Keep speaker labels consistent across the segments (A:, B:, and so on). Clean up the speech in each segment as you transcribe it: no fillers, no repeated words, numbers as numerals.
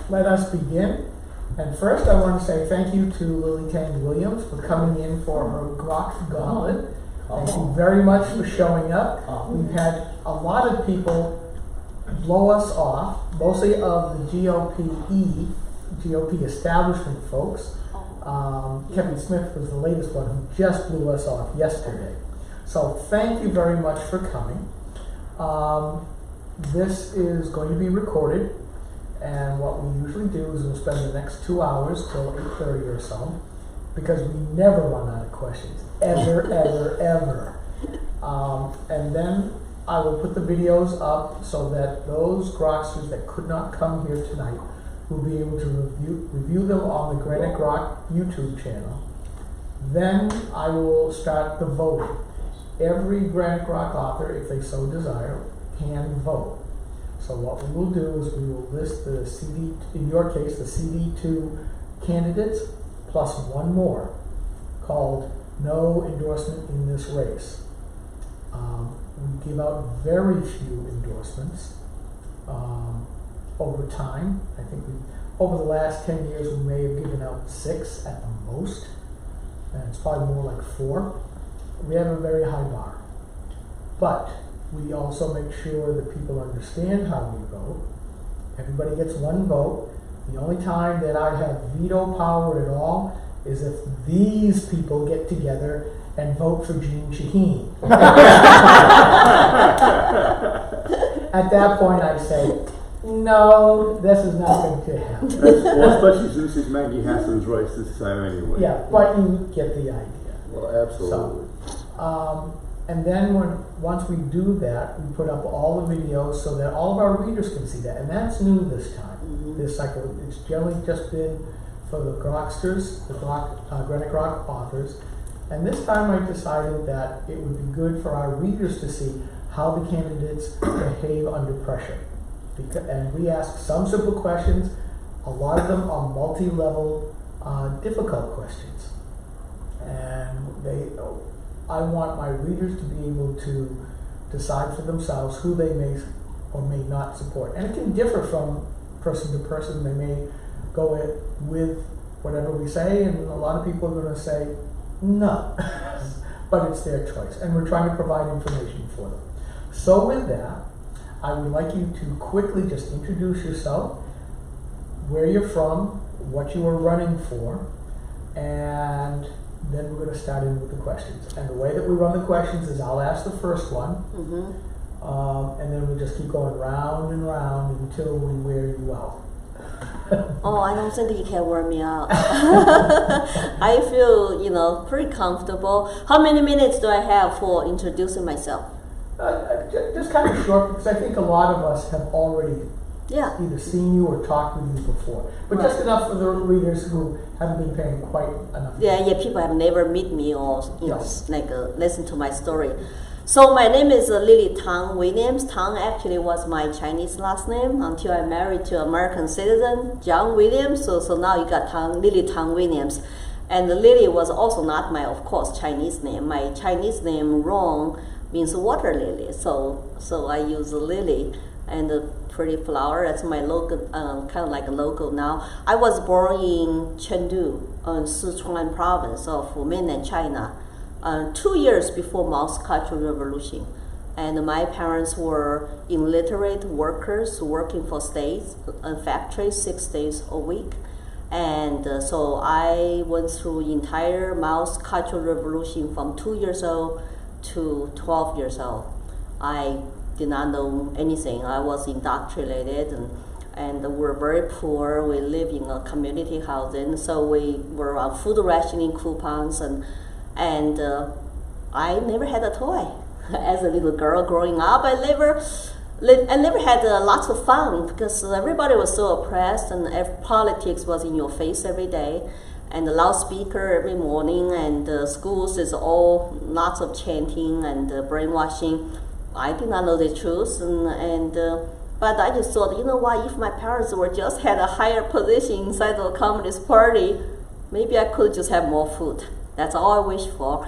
A: Let us begin. And first I want to say thank you to Lily Tang Williams for coming in for her GrokGauntlet. Thank you very much for showing up. We've had a lot of people blow us off, mostly of the GOP establishment folks. Kevin Smith was the latest one who just blew us off yesterday. So thank you very much for coming. This is going to be recorded. And what we usually do is we'll spend the next 2 hours till 8:30 or so, because we never run out of questions, ever, ever. And then I will put the videos up so that those Groksters that could not come here tonight will be able to review them on the Granite Grok YouTube channel. Then I will start the voting. Every Granite Grok author, if they so desire, can vote. So what we will do is we will list the CD, in your case, the CD2 candidates, plus one more, called No Endorsement in This Race. We give out very few endorsements over time. I think over the last 10 years, we may have given out 6 at the most, and it's probably more like 4. We have a very high bar. But we also make sure that people understand how we vote. Everybody gets one vote. The only time that I have veto power at all is if these people get together and vote for Jean Shaheen. At that point I say, no, this is not going to happen.
B: Well, especially since it's Maggie Hassan's race this time anyway.
A: Yeah, but you get the idea.
B: Well, absolutely.
A: So, and then once we do that, we put up all the videos so that all of our readers can see that. And that's new this time, this cycle. It's generally just been for the Groksters, the Granite Grok authors. And this time I decided that it would be good for our readers to see how the candidates behave under pressure. And we ask some simple questions. A lot of them are multi-level, difficult questions. And I want my readers to be able to decide for themselves who they may or may not support. And it can differ from person to person. They may go with whatever we say, and a lot of people are going to say no. But it's their choice. And we're trying to provide information for them. So with that, I would like you to quickly just introduce yourself, where you're from, what you are running for, and then we're going to start in with the questions. And the way that we run the questions is I'll ask the first one, and then we'll just keep going round and round until we wear you out.
C: Oh, I don't think you can wear me out. I feel, pretty comfortable. How many minutes do I have for introducing myself?
A: Just kind of short, because I think a lot of us have already either seen you or talked with you before. But just enough for the readers who haven't been paying quite enough.
C: Yeah, people have never met me or listen to my story. So my name is Lily Tang Williams. Tang actually was my Chinese last name until I married to American citizen John Williams. So now you got Lily Tang Williams. And Lily was also not my, of course, Chinese name. My Chinese name, Rong, means water lily. So I use Lily and a pretty flower. That's my logo, kind of like a logo now. I was born in Chengdu, Sichuan province of mainland China, 2 years before Mao's Cultural Revolution. And my parents were illiterate workers working for states and factories 6 days a week. And so I went through entire Mao's Cultural Revolution from 2 years old to 12 years old. I did not know anything. I was indoctrinated, and we're very poor. We live in a community housing, so we were on food rationing coupons, and I never had a toy. As a little girl growing up, I never had lots of fun because everybody was so oppressed, and politics was in your face every day, and the loudspeaker every morning, and schools is all lots of chanting and brainwashing. I did not know the truth, and But I just thought, you know what, if my parents were just had a higher position inside the Communist Party, maybe I could just have more food. That's all I wish for.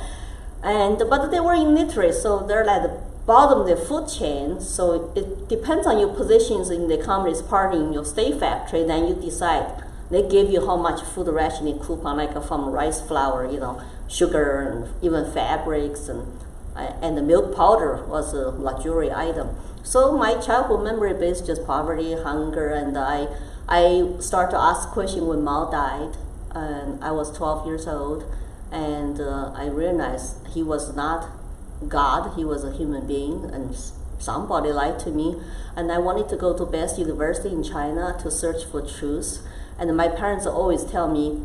C: But they were illiterate, so they're at the bottom of the food chain. So it depends on your positions in the Communist Party in your state factory. Then you decide. They give you how much food rationing coupon, like from rice flour, sugar, and even fabrics, and the milk powder was a luxury item. So my childhood memory base just poverty, hunger, and I started to ask questions when Mao died, and I was 12 years old, and I realized he was not God, he was a human being, and somebody lied to me, and I wanted to go to best university in China to search for truth. And my parents always tell me,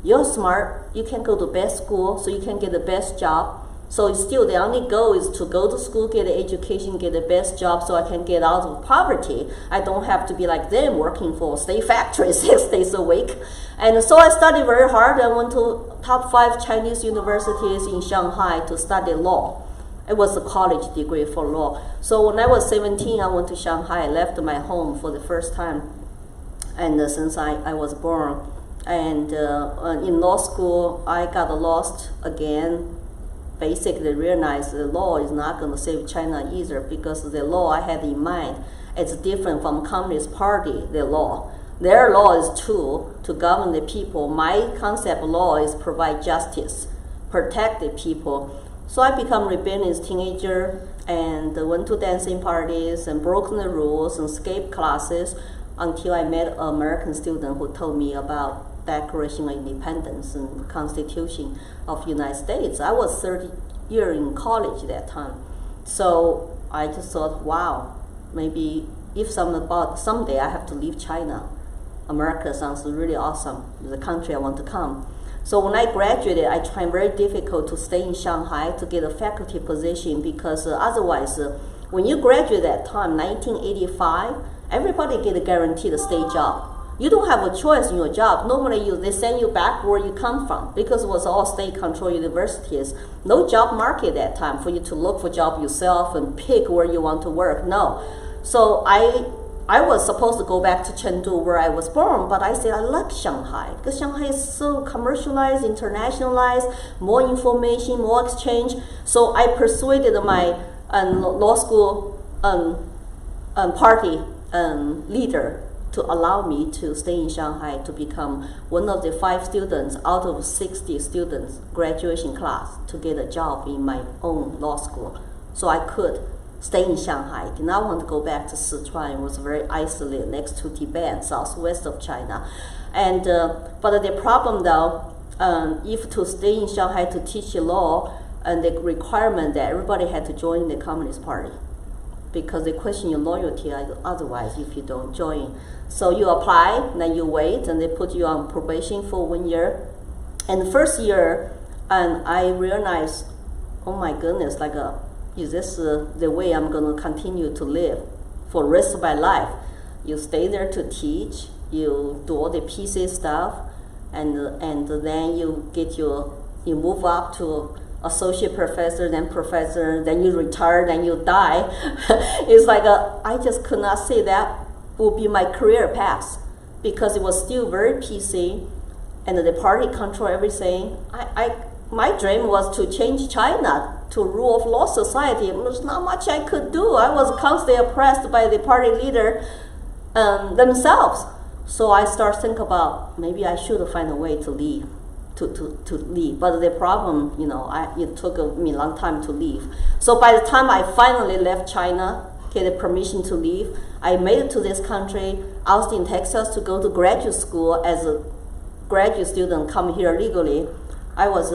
C: you're smart, you can go to best school so you can get the best job. So still the only goal is to go to school, get an education, get the best job so I can get out of poverty. I don't have to be like them working for a state factory 6 days a week. And so I studied very hard. I went to top 5 Chinese universities in Shanghai to study law. It was a college degree for law. So when I was 17, I went to Shanghai. I left my home for the first time. And since I was born, and in law school, I got lost again. Basically realized the law is not going to save China either, because the law I had in mind is different from Communist Party, the law. Their law is tool to govern the people. My concept of law is provide justice, protect the people. So I become rebellious teenager and went to dancing parties and broken the rules and skipped classes, until I met an American student who told me about Declaration of Independence and Constitution of the United States. I was 30 years in college at that time. So I just thought, wow, maybe if someday I have to leave China, America sounds really awesome, the country I want to come. So when I graduated, I tried very difficult to stay in Shanghai to get a faculty position, because otherwise, when you graduate that time, 1985, everybody get a guaranteed state job. You don't have a choice in your job. Normally, they send you back where you come from, because it was all state-controlled universities. No job market at that time for you to look for job yourself and pick where you want to work. No. So I was supposed to go back to Chengdu where I was born, but I said I like Shanghai, because Shanghai is so commercialized, internationalized, more information, more exchange. So I persuaded my law school party leader to allow me to stay in Shanghai to become one of the 5 students out of 60 students graduation class to get a job in my own law school. So I could stay in Shanghai. Did not want to go back to Sichuan. It was very isolated next to Tibet, southwest of China. And but the problem though, if to stay in Shanghai to teach law, and the requirement that everybody had to join the Communist Party, because they question your loyalty otherwise if you don't join. So you apply, then you wait, and they put you on probation for 1 year. And the first year, and I realized, oh my goodness, is this the way I'm going to continue to live for the rest of my life? You stay there to teach, you do all the PC stuff, and then you move up to associate professor, then you retire, then you die. It's like I just could not say that would be my career path, because it was still very PC, and the party control everything. My dream was to change China to rule of law society. There's not much I could do. I was constantly oppressed by the party leader themselves. So I started thinking about maybe I should find a way to leave. To leave, but the problem, it took me a long time to leave. So by the time I finally left China, get permission to leave, I made it to this country, Austin, Texas, to go to graduate school as a graduate student, come here legally. I was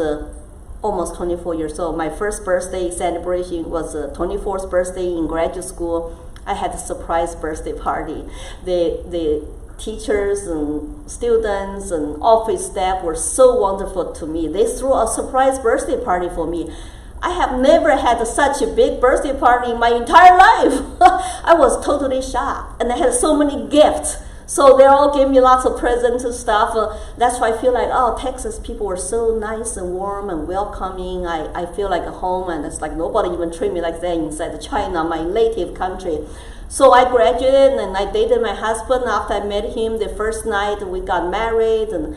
C: almost 24 years old. My first birthday celebration was the 24th birthday in graduate school. I had a surprise birthday party. The teachers and students and office staff were so wonderful to me. They threw a surprise birthday party for me. I have never had such a big birthday party in my entire life. I was totally shocked, and I had so many gifts. So they all gave me lots of presents and stuff. That's why I feel like, Texas people were so nice and warm and welcoming. I feel like a home, and it's like nobody even treat me like that inside China, my native country. So I graduated and I dated my husband. After I met him, the first night we got married, and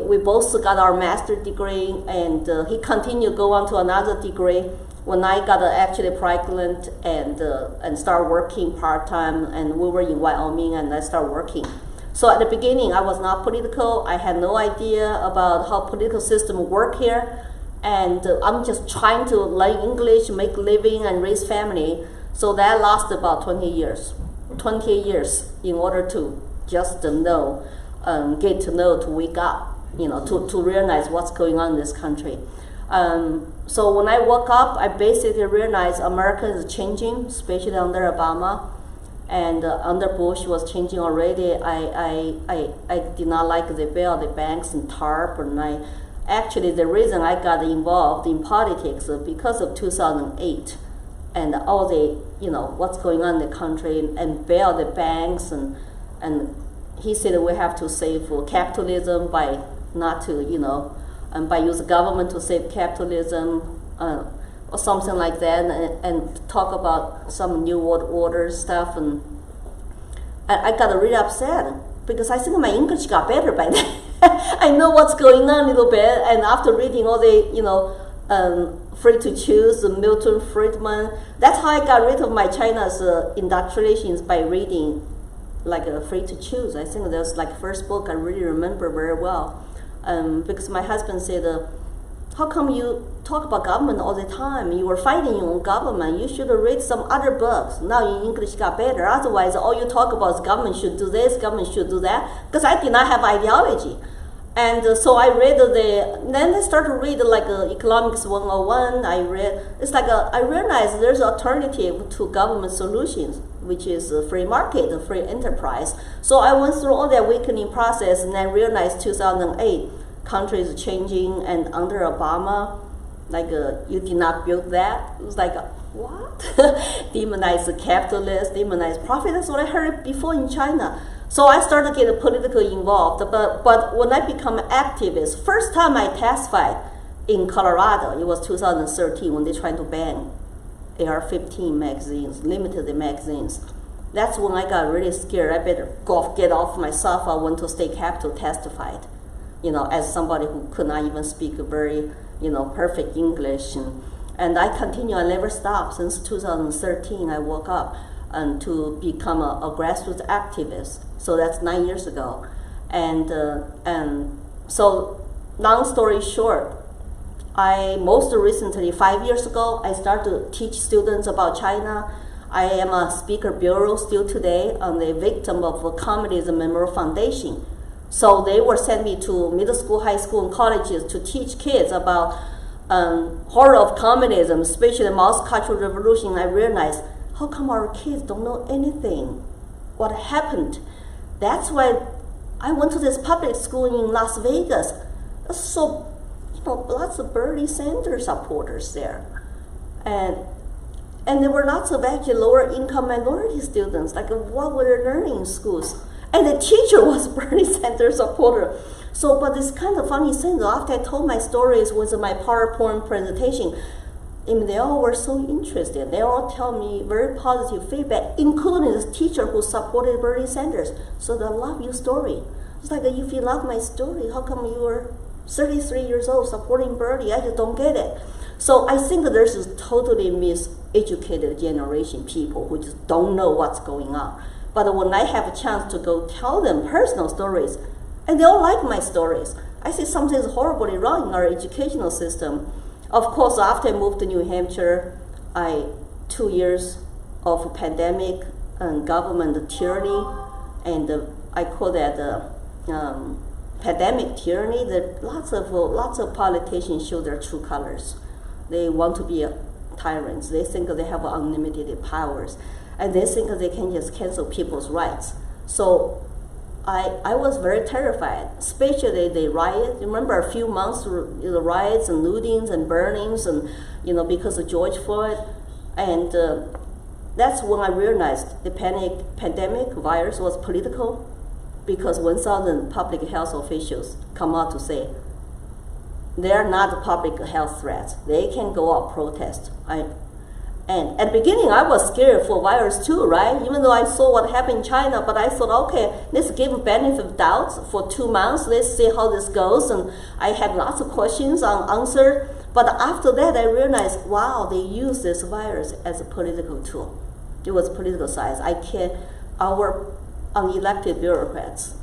C: we both got our master's degree, and he continued to go on to another degree. When I got actually pregnant and started working part-time, and we were in Wyoming, and I started working. So at the beginning, I was not political. I had no idea about how political system work here, and I'm just trying to learn English, make a living, and raise family. So that lasted about 20 years. 20 years in order to just know, get to know, to wake up, to realize what's going on in this country. So when I woke up, I basically realized America is changing, especially under Obama, and under Bush was changing already. I did not like the bail, the banks and TARP, and actually the reason I got involved in politics because of 2008 and all the what's going on in the country, and bail the banks, and he said we have to save capitalism by not to and by use the government to save capitalism, or something like that, and talk about some new world order stuff, and I got really upset because I think my English got better by then. I know what's going on a little bit, and after reading all the Free to Choose, Milton Friedman, that's how I got rid of my China's indoctrinations, by reading like Free to Choose. I think that was like first book I really remember very well. Because my husband said, how come you talk about government all the time? You were fighting your own government. You should read some other books. Now your English got better. Otherwise, all you talk about is government should do this, government should do that. Because I did not have ideology. And so I read then I started to read like Economics 101. I realized there's an alternative to government solutions, which is a free market, a free enterprise. So I went through all that awakening process, and I realized 2008, country is changing, and under Obama, you did not build that. It was like, what? Demonize the capitalist, demonize profit. That's what I heard before in China. So I started to get politically involved. But when I become an activist, first time I testified in Colorado, it was 2013 when they tried to ban AR-15 magazines, limited the magazines. That's when I got really scared. I better get off my sofa, went to state capitol, testified, as somebody who could not even speak very, perfect English. And I continue, I never stopped. Since 2013, I woke up and to become a grassroots activist. So that's 9 years ago. And so long story short, I most recently, 5 years ago, I started to teach students about China. I am a speaker bureau still today. I'm the victim of a Communism Memorial Foundation. So they were sent me to middle school, high school, and colleges to teach kids about horror of communism, especially the Mao's Cultural Revolution. I realized, how come our kids don't know anything? What happened? That's why I went to this public school in Las Vegas. So, lots of Bernie Sanders supporters there. And there were lots of actually lower income minority students, like what were they learning in schools? And the teacher was Bernie Sanders supporter. So, but it's kind of funny thing, after I told my stories with my PowerPoint presentation, they all were so interested. They all tell me very positive feedback, including this teacher who supported Bernie Sanders. So they love your story. It's like, if you love my story, how come you were 33 years old supporting Bernie? I just don't get it. So I think that there's this totally miseducated generation, people who just don't know what's going on. But when I have a chance to go tell them personal stories, and they all like my stories, I see something is horribly wrong in our educational system. Of course, after I moved to New Hampshire, 2 years of pandemic and government tyranny, and I call that pandemic tyranny. That lots of politicians show their true colors. They want to be tyrants. They think they have unlimited powers, and they think they can just cancel people's rights. So I was very terrified, especially the riot. Remember a few months, the riots and lootings and burnings, and because of George Floyd, and that's when I realized the pandemic virus was political, because 1,000 public health officials come out to say they are not public health threats. They can go out protest. And at the beginning, I was scared for virus too, right? Even though I saw what happened in China, but I thought, okay, let's give benefit of doubt for 2 months. Let's see how this goes. And I had lots of questions unanswered. But after that, I realized, wow, they use this virus as a political tool. It was political science. Our unelected bureaucrats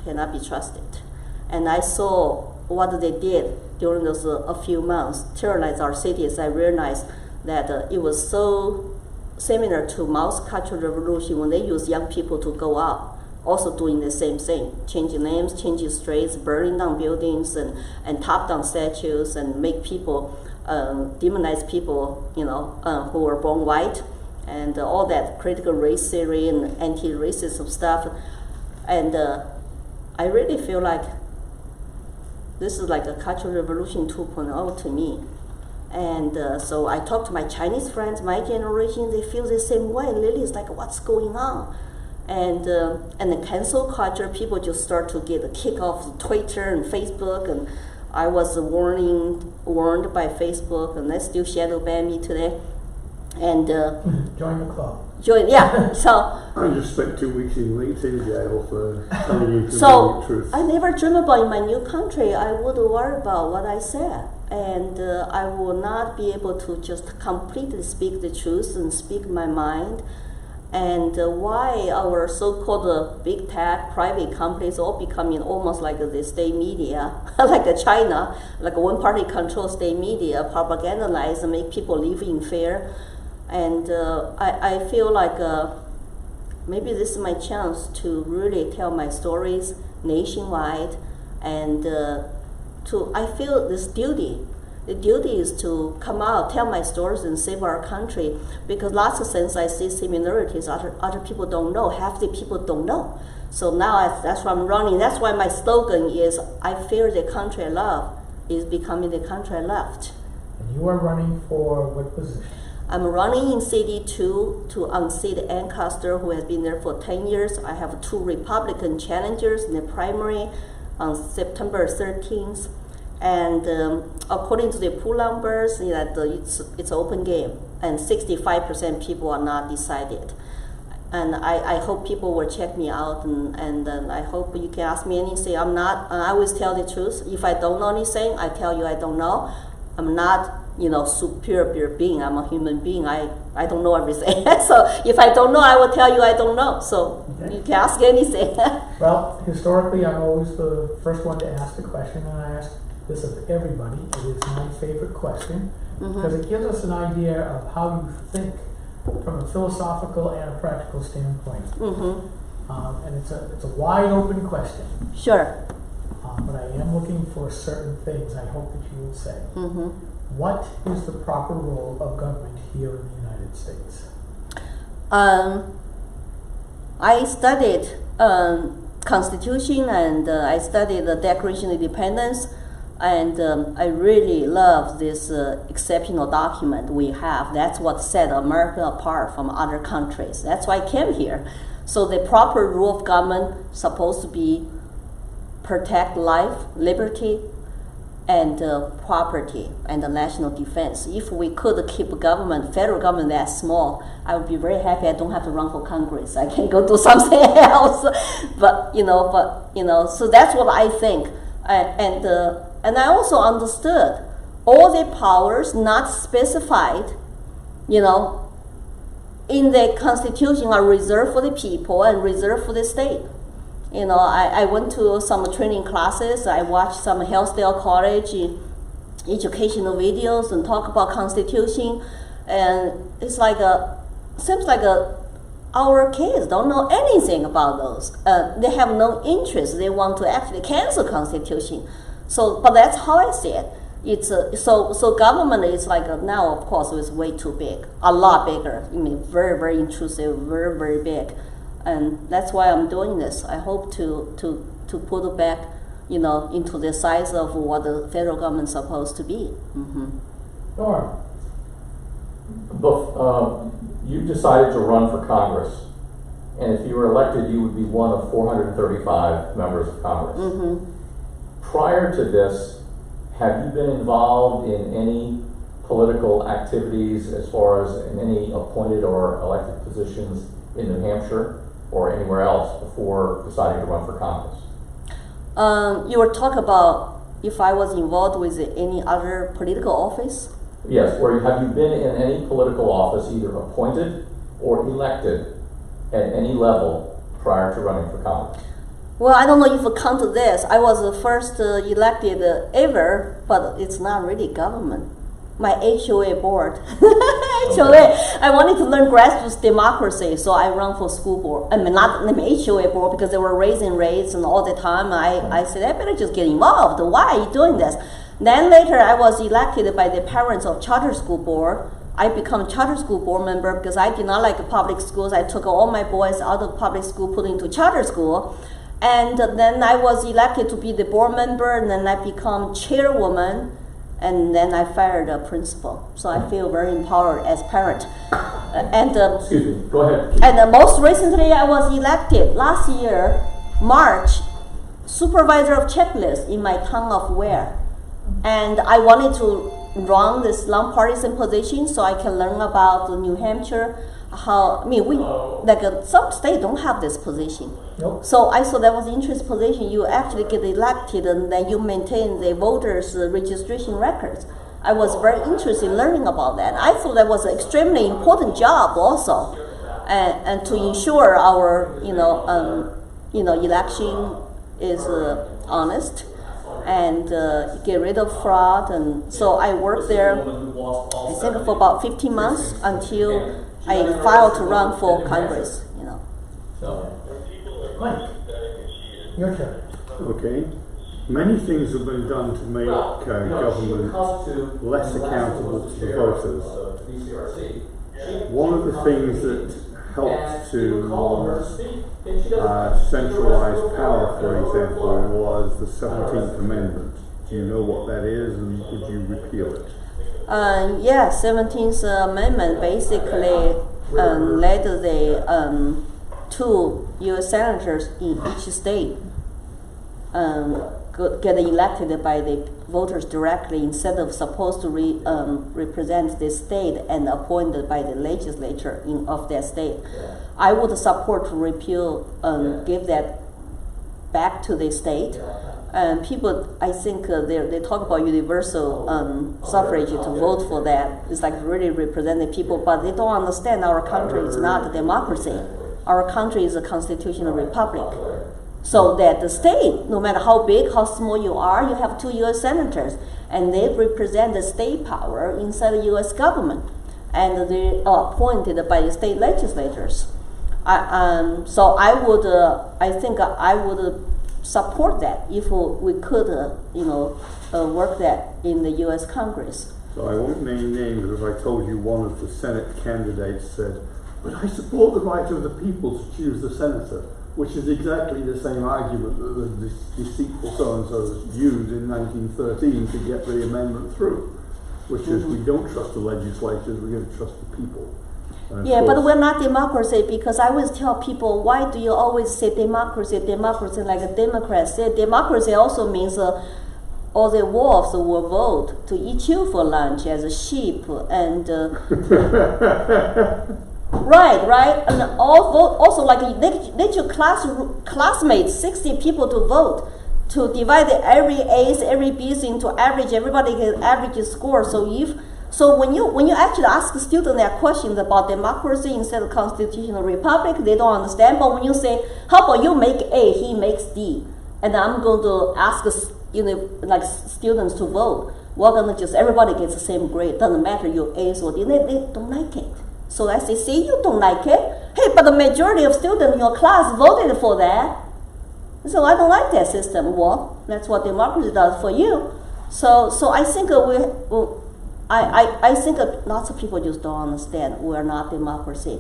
C: cannot be trusted. And I saw what they did during those a few months, terrorize our cities. I realized that it was so similar to Mao's Cultural Revolution when they used young people to go out, also doing the same thing, changing names, changing streets, burning down buildings, and top down statues, and make people, demonize people, who were born white, and all that critical race theory and anti-racism stuff. And I really feel like this is like a Cultural Revolution 2.0 to me. And so I talk to my Chinese friends, my generation, they feel the same way. Lily is like, what's going on? And the cancel culture, people just start to get a kick off Twitter and Facebook. And I was warned by Facebook, and they still shadow ban me today. And
A: join the club.
C: Yeah. So
B: I just spent 2 weeks in LinkedIn jail for telling you
C: so
B: the truth.
C: I never dream about in my new country. I would worry about what I said, and I will not be able to just completely speak the truth and speak my mind. And why our so-called big tech private companies all becoming almost like the state media, like China, like one party control state media, propagandize and make people live in fear. And I feel like maybe this is my chance to really tell my stories nationwide, and I feel this duty. The duty is to come out, tell my stories, and save our country. Because lots of things I see similarities other people don't know. Half the people don't know. So now that's why I'm running. That's why my slogan is, I fear the country I love is becoming the country I left.
A: And you are running for what position?
C: I'm running in City 2 to unseat Ann Custer, who has been there for 10 years. I have 2 Republican challengers in the primary on September 13th. And according to the poll numbers, it's an open game, and 65% people are not decided. And I hope people will check me out, and I hope you can ask me anything. I always tell the truth. If I don't know anything, I tell you I don't know. I'm not, superior being. I'm a human being. I don't know everything. So if I don't know, I will tell you I don't know. So okay. You can ask anything.
A: Well, historically, I'm always the first one to ask the question, and I ask this of everybody. It is my favorite question because it gives us an idea of how you think from a philosophical and a practical standpoint. And it's a wide open question.
C: Sure.
A: But I am looking for certain things I hope that you will say. What is the proper role of government here in the United States?
C: I studied Constitution, and I studied the Declaration of Independence, and I really love this exceptional document we have. That's what set America apart from other countries. That's why I came here. So the proper rule of government supposed to be protect life, liberty, and property, and the national defense. If we could keep federal government that small, I would be very happy. I don't have to run for Congress. I can go do something else. But so that's what I think. And I also understood all the powers not specified, in the Constitution are reserved for the people and reserved for the state. I went to some training classes. I watched some Hillsdale College educational videos and talk about Constitution, and it's like seems like our kids don't know anything about those. They have no interest. They want to actually cancel Constitution. So, but that's how I see it. It's so government is like now, of course, it's way too big, a lot bigger. Very, very intrusive, very, very big. And that's why I'm doing this. I hope to put it back, into the size of what the federal government's supposed to be.
A: Sure.
D: You decided to run for Congress, and if you were elected, you would be one of 435 members of Congress. Prior to this, have you been involved in any political activities as far as in any appointed or elected positions in New Hampshire or anywhere else before deciding to run for Congress?
C: You were talking about if I was involved with any other political office?
D: Yes, or have you been in any political office, either appointed or elected at any level prior to running for Congress?
C: Well, I don't know if it count to this. I was the first elected ever, but it's not really government. My HOA board. HOA. I wanted to learn grassroots democracy, so I ran for school board. I mean, not HOA board because they were raising rates and all the time. I said, I better just get involved. Why are you doing this? Then later, I was elected by the parents of charter school board. I become charter school board member because I did not like public schools. I took all my boys out of public school, put into charter school. And then I was elected to be the board member, and then I become chairwoman, and then I fired a principal. So I feel very empowered as parent.
D: Excuse me, go ahead.
C: And most recently, I was elected last year, March, supervisor of checklist in my town of Ware. And I wanted to run this nonpartisan position so I can learn about New Hampshire. Some states don't have this position.
A: Nope.
C: So I thought that was an interesting position. You actually get elected and then you maintain the voters' registration records. I was very interested in learning about that. I thought that was an extremely important job also, and to ensure our election is honest and get rid of fraud. And so I worked there, I think for about 15 months until I filed to run for Congress.
A: Mike, your turn.
B: Okay. Many things have been done to make government less accountable to the voters. One of the things that helped to centralize power, for example, was the 17th Amendment. Do you know what that is, and would you repeal it?
C: Yeah, 17th Amendment basically led the two U.S. senators in each state get elected by the voters directly instead of supposed to represent the state and appointed by the legislature of that state. I would support to repeal, give that back to the state. And people, I think they talk about universal suffrage to vote for that. It's like really representing people, but they don't understand our country is not a democracy. Our country is a constitutional republic. So that the state, no matter how big, how small you are, you have 2 U.S. senators, and they represent the state power inside the U.S. government, and they are appointed by the state legislators. So I think I would support that if we could, work that in the U.S. Congress.
B: So I won't name names, but if I told you one of the Senate candidates said, "But I support the right of the people to choose the senator," which is exactly the same argument that the deceitful so-and-sos used in 1913 to get the amendment through, which is we don't trust the legislatures, we're going to trust the people.
C: Yeah, but we're not democracy, because I always tell people, why do you always say democracy like a Democrat said? Democracy also means all the wolves will vote to eat you for lunch as a sheep, and right, and all vote also like let your classmates, 60 people to vote, to divide every A's, every B's into average. Everybody gets average score. So when you actually ask students their questions about democracy instead of constitutional republic, they don't understand. But when you say, how about you make A, he makes D, and I'm going to ask students to vote, we're gonna just everybody gets the same grade. Doesn't matter your A's or D. They don't like it. So I say, see, you don't like it. Hey, but the majority of students in your class voted for that. So I don't like that system. Well, that's what democracy does for you. So I think I think lots of people just don't understand we're not democracy,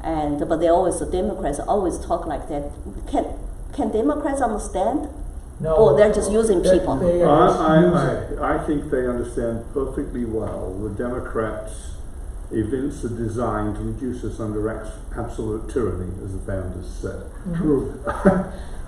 C: but they always, the Democrats always talk like that. Can Democrats understand?
A: No.
C: Or they're just using people?
B: I think they understand perfectly well. The Democrats evince a design to reduce us under absolute tyranny, as the founders said.
A: True.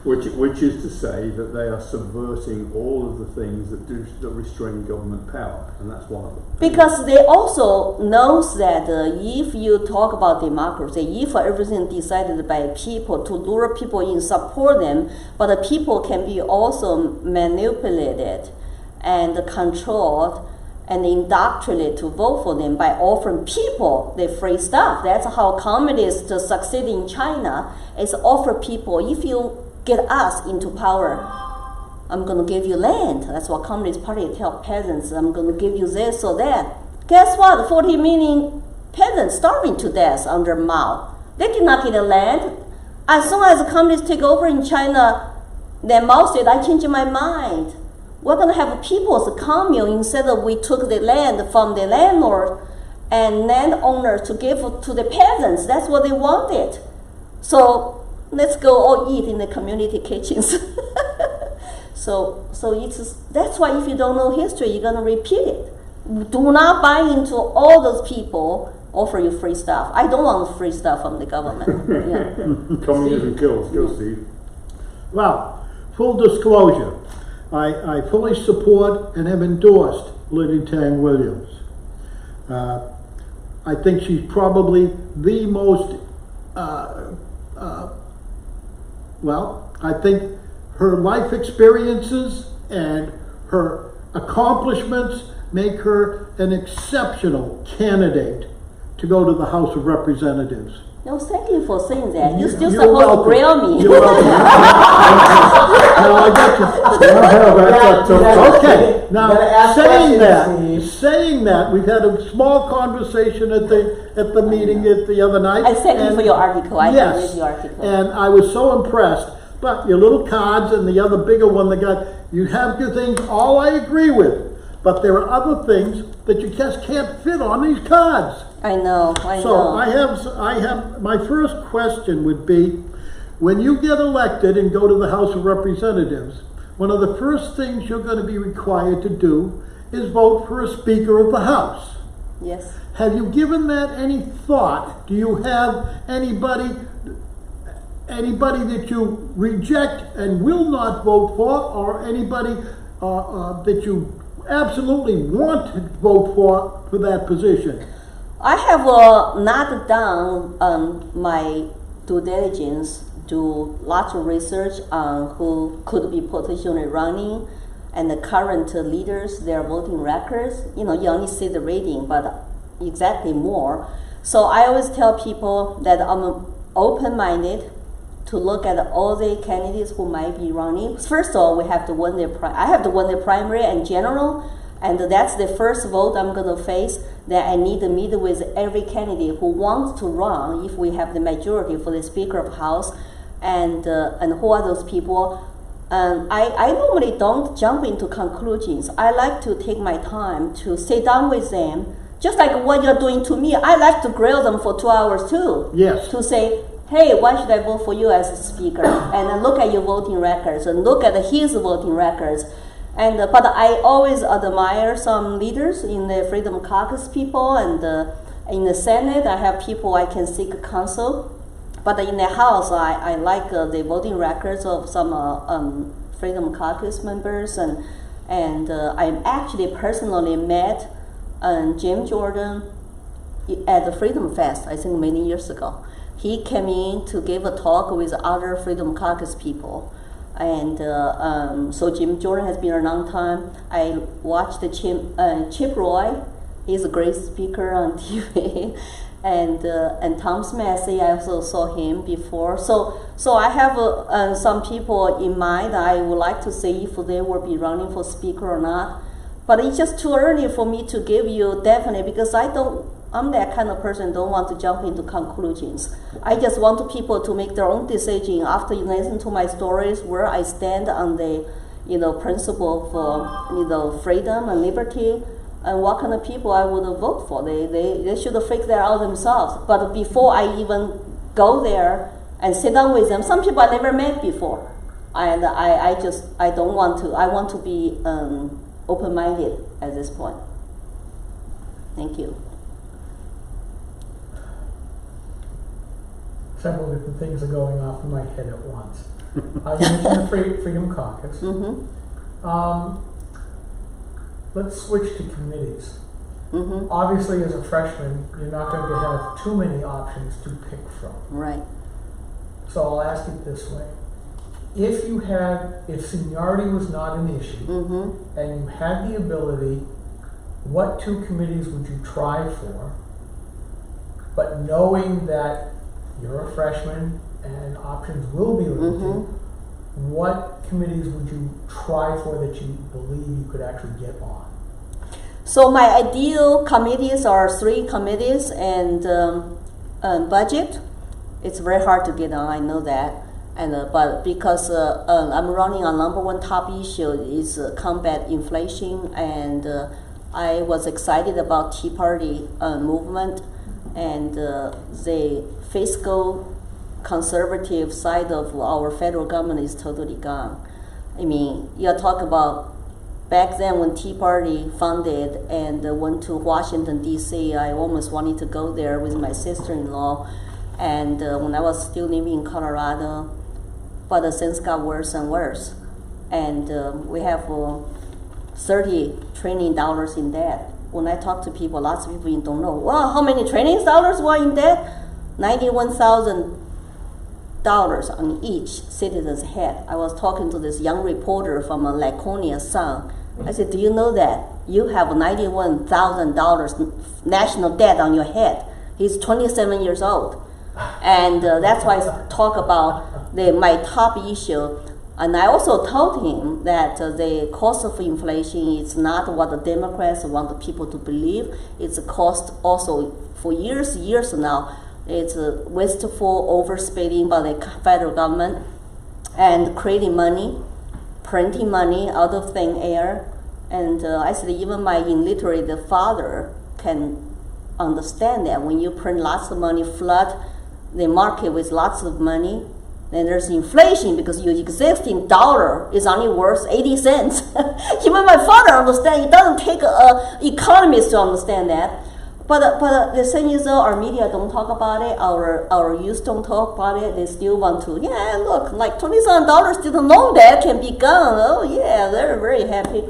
B: Which is to say that they are subverting all of the things that restrain government power, and that's one of them.
C: Because they also knows that if you talk about democracy, if everything decided by people to lure people in, support them, but the people can be also manipulated and controlled and indoctrinated to vote for them by offering people the free stuff. That's how communists succeed in China, is offer people, if you get us into power, I'm going to give you land. That's what Communist Party tell peasants. I'm going to give you this or that. Guess what? 40 million peasants starving to death under Mao. They cannot get the land. As soon as the communists take over in China, then Mao said, I changed my mind. We're going to have people's commune instead of we took the land from the landlord and landowners to give to the peasants. That's what they wanted. So let's go all eat in the community kitchens. So that's why if you don't know history, you're gonna repeat it. Do not buy into all those people offer you free stuff. I don't want free stuff from the government. Yeah.
B: Communism kills. Go, Steve.
E: Well, full disclosure, I fully support and have endorsed Lily Tang Williams. I think she's probably the most well, I think her life experiences and her accomplishments make her an exceptional candidate to go to the House of Representatives.
C: No, thank you for saying that. You're still
E: You're
C: supposed
E: welcome.
C: to grill me.
E: You're welcome. No, I got you. Okay, now saying that, we've had a small conversation at the meeting the other night.
C: I thank you for your article. I can read your article.
E: And I was so impressed. But your little cards and the other bigger one that got, you have your things, all I agree with. But there are other things that you just can't fit on these cards.
C: I know.
E: So I have, my first question would be, when you get elected and go to the House of Representatives, one of the first things you're going to be required to do is vote for a Speaker of the House.
C: Yes.
E: Have you given that any thought? Do you have anybody that you reject and will not vote for, or anybody that you absolutely want to vote for that position?
C: I have not done my due diligence, do lots of research on who could be potentially running and the current leaders, their voting records. You know, you only see the rating, but exactly more. So I always tell people that I'm open-minded to look at all the candidates who might be running. First of all, we have to win I have to win the primary and general, and that's the first vote I'm going to face, that I need to meet with every candidate who wants to run if we have the majority for the Speaker of House, and who are those people. I normally don't jump into conclusions. I like to take my time to sit down with them, just like what you're doing to me. I like to grill them for 2 hours too.
E: Yes.
C: To say, hey, why should I vote for you as a speaker? And then look at your voting records and look at his voting records. And but I always admire some leaders in the Freedom Caucus people, and in the Senate I have people I can seek counsel. But in the House I like the voting records of some Freedom Caucus members, and I actually personally met Jim Jordan at the Freedom Fest, I think many years ago. He came in to give a talk with other Freedom Caucus people. And so Jim Jordan has been a long time. I watched Chip Roy. He's a great speaker on TV. And Tom Massey, I also saw him before. So I have some people in mind that I would like to see if they will be running for speaker or not. But it's just too early for me to give you definitely, because I'm that kind of person, don't want to jump into conclusions. I just want people to make their own decision after you listen to my stories, where I stand on the principle for freedom and liberty, and what kind of people I would vote for. They should figure that out themselves. But before I even go there and sit down with them, some people I never met before, and I don't want to. I want to be open-minded at this point. Thank you.
A: Several different things are going off in my head at once. You mentioned the Freedom Caucus. Let's switch to committees. Obviously, as a freshman, you're not going to have too many options to pick from.
C: Right.
A: So I'll ask it this way. If seniority was not an issue, and you had the ability, what 2 committees would you try for? But knowing that you're a freshman and options will be limited, what committees would you try for that you believe you could actually get on?
C: So my ideal committees are 3 committees and budget. It's very hard to get on, I know that. And but because I'm running on #1 top issue is combat inflation, and I was excited about Tea Party movement, and the fiscal conservative side of our federal government is totally gone. I mean, you're talking about back then when Tea Party funded and went to Washington, D.C., I almost wanted to go there with my sister-in-law. And when I was still living in Colorado, but things got worse and worse. And we have $30 trillion in debt. When I talk to people, lots of people don't know, wow, how many trillion dollars were in debt? $91,000 on each citizen's head. I was talking to this young reporter from Laconia Sun. I said, do you know that you have $91,000 national debt on your head? He's 27 years old. And that's why I talk about my top issue. And I also told him that the cost of inflation is not what the Democrats want the people to believe. It's a cost also for years now. It's wasteful overspending by the federal government and creating money, printing money out of thin air. And I said even my illiterate father can understand that when you print lots of money, flood the market with lots of money, then there's inflation because your existing dollar is only worth 80 cents. Even my father understands. It doesn't take an economist to understand that. But the thing is, though, our media don't talk about it. Our youth don't talk about it. They still want to, yeah, look, like $27 student loan debt can be gone. Oh, yeah, they're very happy.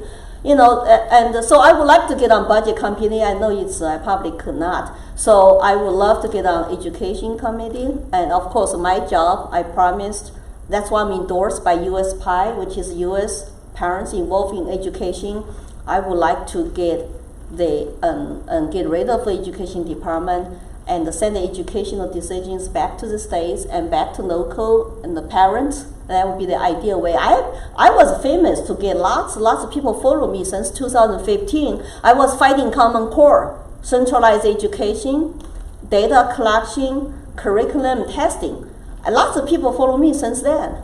C: You know, and so I would like to get on budget committee. I know I probably could not. So I would love to get on education committee. And of course, my job, I promised, that's why I'm endorsed by US PI, which is US Parents Involved in Education. I would like to get get rid of the education department and send the educational decisions back to the states and back to local and the parents. That would be the ideal way. I was famous to get lots of people follow me since 2015. I was fighting Common Core, centralized education, data collection, curriculum testing. And lots of people follow me since then.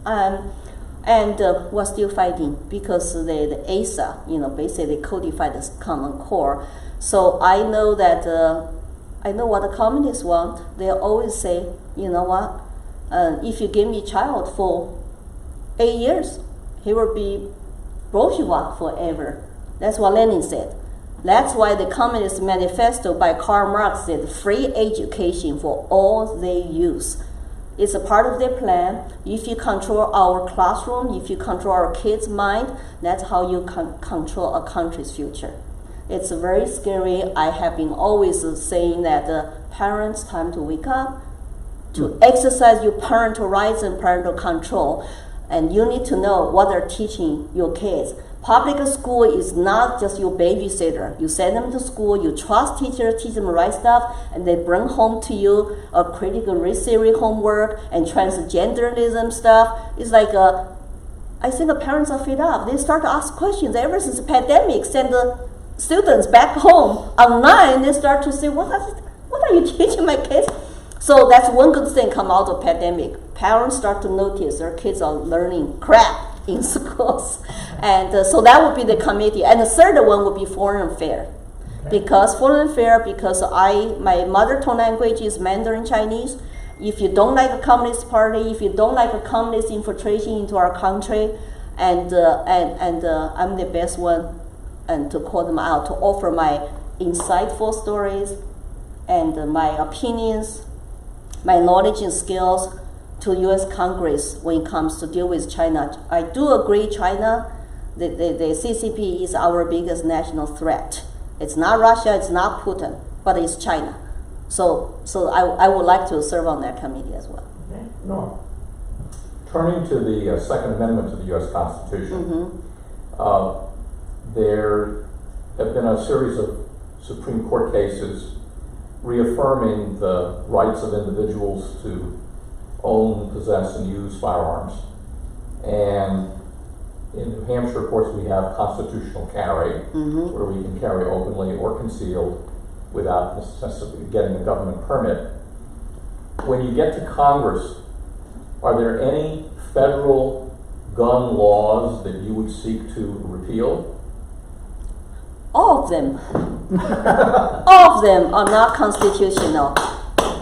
C: And we're still fighting because the ASA, basically codified this Common Core. So I know that, I know what the communists want. They always say, you know what, if you give me a child for 8 years, he will be Bolshevik forever. That's what Lenin said. That's why the Communist Manifesto by Karl Marx said free education for all they use. It's a part of their plan. If you control our classroom, if you control our kids' mind, that's how you control a country's future. It's very scary. I have been always saying that parents, time to wake up, to exercise your parental rights and parental control. And you need to know what they're teaching your kids. Public school is not just your babysitter. You send them to school, you trust teachers, teach them the right stuff, and they bring home to you a critical race theory homework and transgenderism stuff. It's like, I think the parents are fed up. They start to ask questions. Ever since the pandemic, send the students back home online, they start to say, what are you teaching my kids? So that's one good thing come out of pandemic. Parents start to notice their kids are learning crap in schools. And so that would be the committee. And the third one would be foreign affairs. Okay. Because foreign affairs, because my mother tongue language is Mandarin Chinese. If you don't like the Communist Party, if you don't like the communist infiltration into our country, and I'm the best one and to call them out, to offer my insightful stories and my opinions, my knowledge and skills to U.S. Congress when it comes to deal with China. I do agree China, the CCP is our biggest national threat. It's not Russia, it's not Putin, but it's China. So I would like to serve on that committee as well.
D: Okay. Norm. Turning to the Second Amendment to the U.S. Constitution, there have been a series of Supreme Court cases reaffirming the rights of individuals to own, possess, and use firearms. And in New Hampshire, of course, we have constitutional carry, where we can carry openly or concealed without necessarily getting a government permit. When you get to Congress, are there any federal gun laws that you would seek to repeal?
C: All of them. All of them are not constitutional.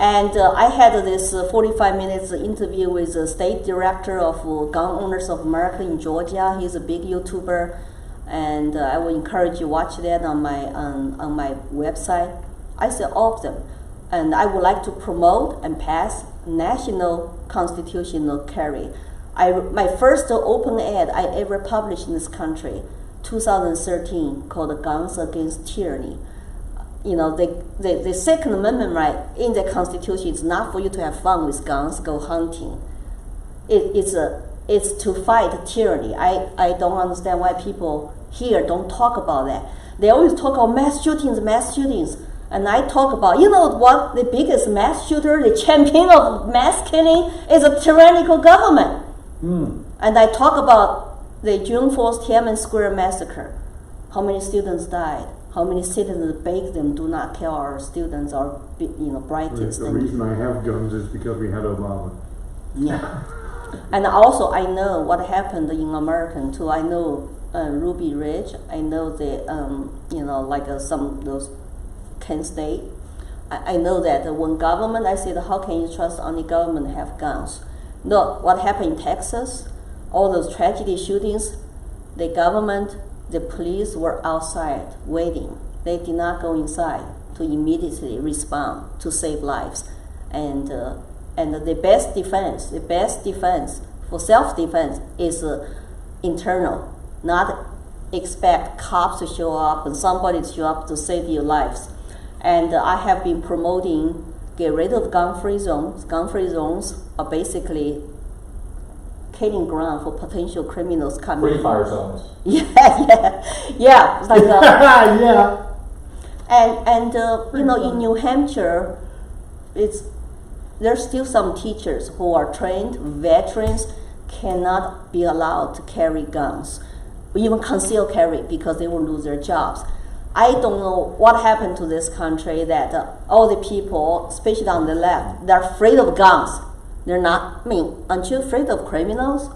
C: And I had this 45 minutes interview with the state director of Gun Owners of America in Georgia. He's a big YouTuber, and I would encourage you to watch that on my website. I said all of them. And I would like to promote and pass national constitutional carry. My first open ad I ever published in this country, 2013, called Guns Against Tyranny. You know, the Second Amendment right in the Constitution is not for you to have fun with guns, go hunting. It's to fight tyranny. I don't understand why people here don't talk about that. They always talk about mass shootings. And I talk about, you know what, the biggest mass shooter, the champion of mass killing is a tyrannical government. And I talk about the June 4th Tiananmen Square massacre. How many students died? How many citizens begged them, do not kill our students, our brightest.
B: The reason I have guns is because we had Obama.
C: Yeah. And also I know what happened in America too. I know Ruby Ridge. I know the some of those Kent State. I know that when government, I said, how can you trust only government to have guns? Look, what happened in Texas, all those tragedy shootings, the government, the police were outside waiting. They did not go inside to immediately respond to save lives. And the best defense for self-defense is internal, not expect cops to show up and somebody to show up to save your lives. And I have been promoting get rid of gun-free zones. Gun-free zones are basically killing ground for potential criminals coming.
D: Free fire zones.
C: Yeah. It's like
E: Yeah.
C: And in New Hampshire, there's still some teachers who are trained veterans cannot be allowed to carry guns, or even conceal carry, because they will lose their jobs. I don't know what happened to this country that all the people, especially on the left, they're afraid of guns. They're not. I mean, aren't you afraid of criminals?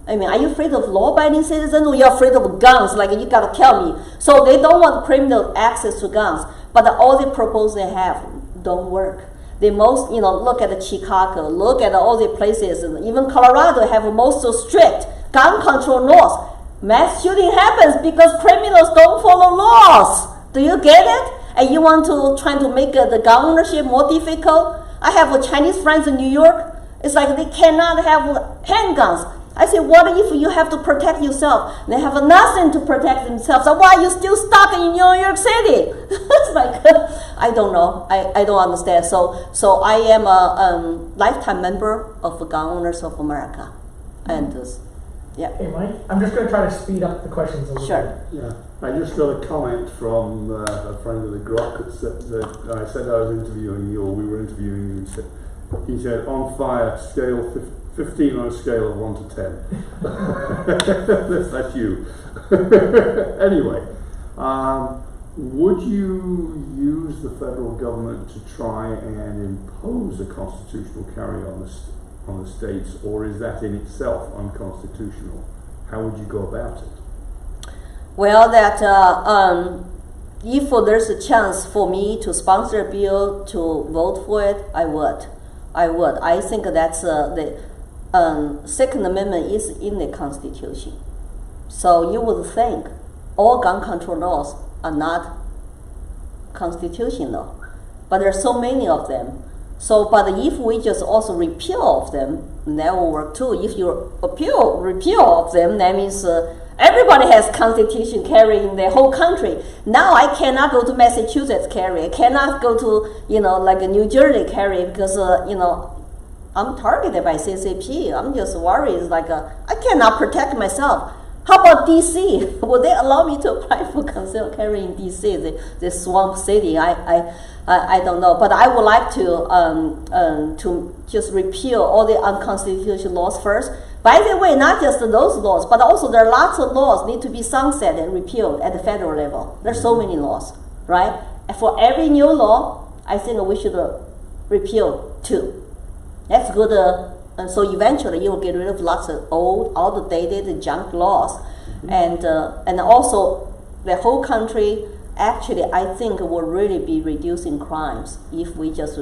C: I mean, are you afraid of law-abiding citizens, or you're afraid of guns? Like, you gotta tell me. So they don't want criminal access to guns, but all the proposals they have don't work. The most, look at Chicago, look at all the places, and even Colorado have most strict gun control laws. Mass shooting happens because criminals don't follow laws. Do you get it? And you want to try to make the gun ownership more difficult? I have Chinese friends in New York. It's like they cannot have handguns. I say, what if you have to protect yourself? They have nothing to protect themselves. So why are you still stuck in New York City? It's like, I don't know. I don't understand. So I am a lifetime member of Gun Owners of America. And yeah.
A: Hey, Mike, I'm just going to try to speed up the questions a little
C: Sure.
A: bit.
B: Yeah, I just got a comment from a friend of the Grok that said I was interviewing you, or we were interviewing you. He said, on fire, scale 15 on a scale of 1 to 10. That's you. Anyway, would you use the federal government to try and impose a constitutional carry on the states, or is that in itself unconstitutional? How would you go about it?
C: Well, if there's a chance for me to sponsor a bill, to vote for it, I would. I think that's the Second Amendment is in the Constitution. So you would think all gun control laws are not constitutional, but there are so many of them. So, but if we just also repeal of them, that will work too. If you repeal of them, that means everybody has constitution carrying the whole country. Now I cannot go to Massachusetts carry. I cannot go to like New Jersey carry because I'm targeted by CCP. I'm just worried. It's like I cannot protect myself. How about DC? Will they allow me to apply for concealed carry in DC, the swamp city? I don't know, but I would like to just repeal all the unconstitutional laws first. By the way, not just those laws, but also there are lots of laws need to be sunset and repealed at the federal level. There's so many laws, right? And for every new law, I think we should repeal 2. That's good. And so eventually you will get rid of lots of old, outdated junk laws, and also the whole country. Actually, I think will really be reducing crimes if we just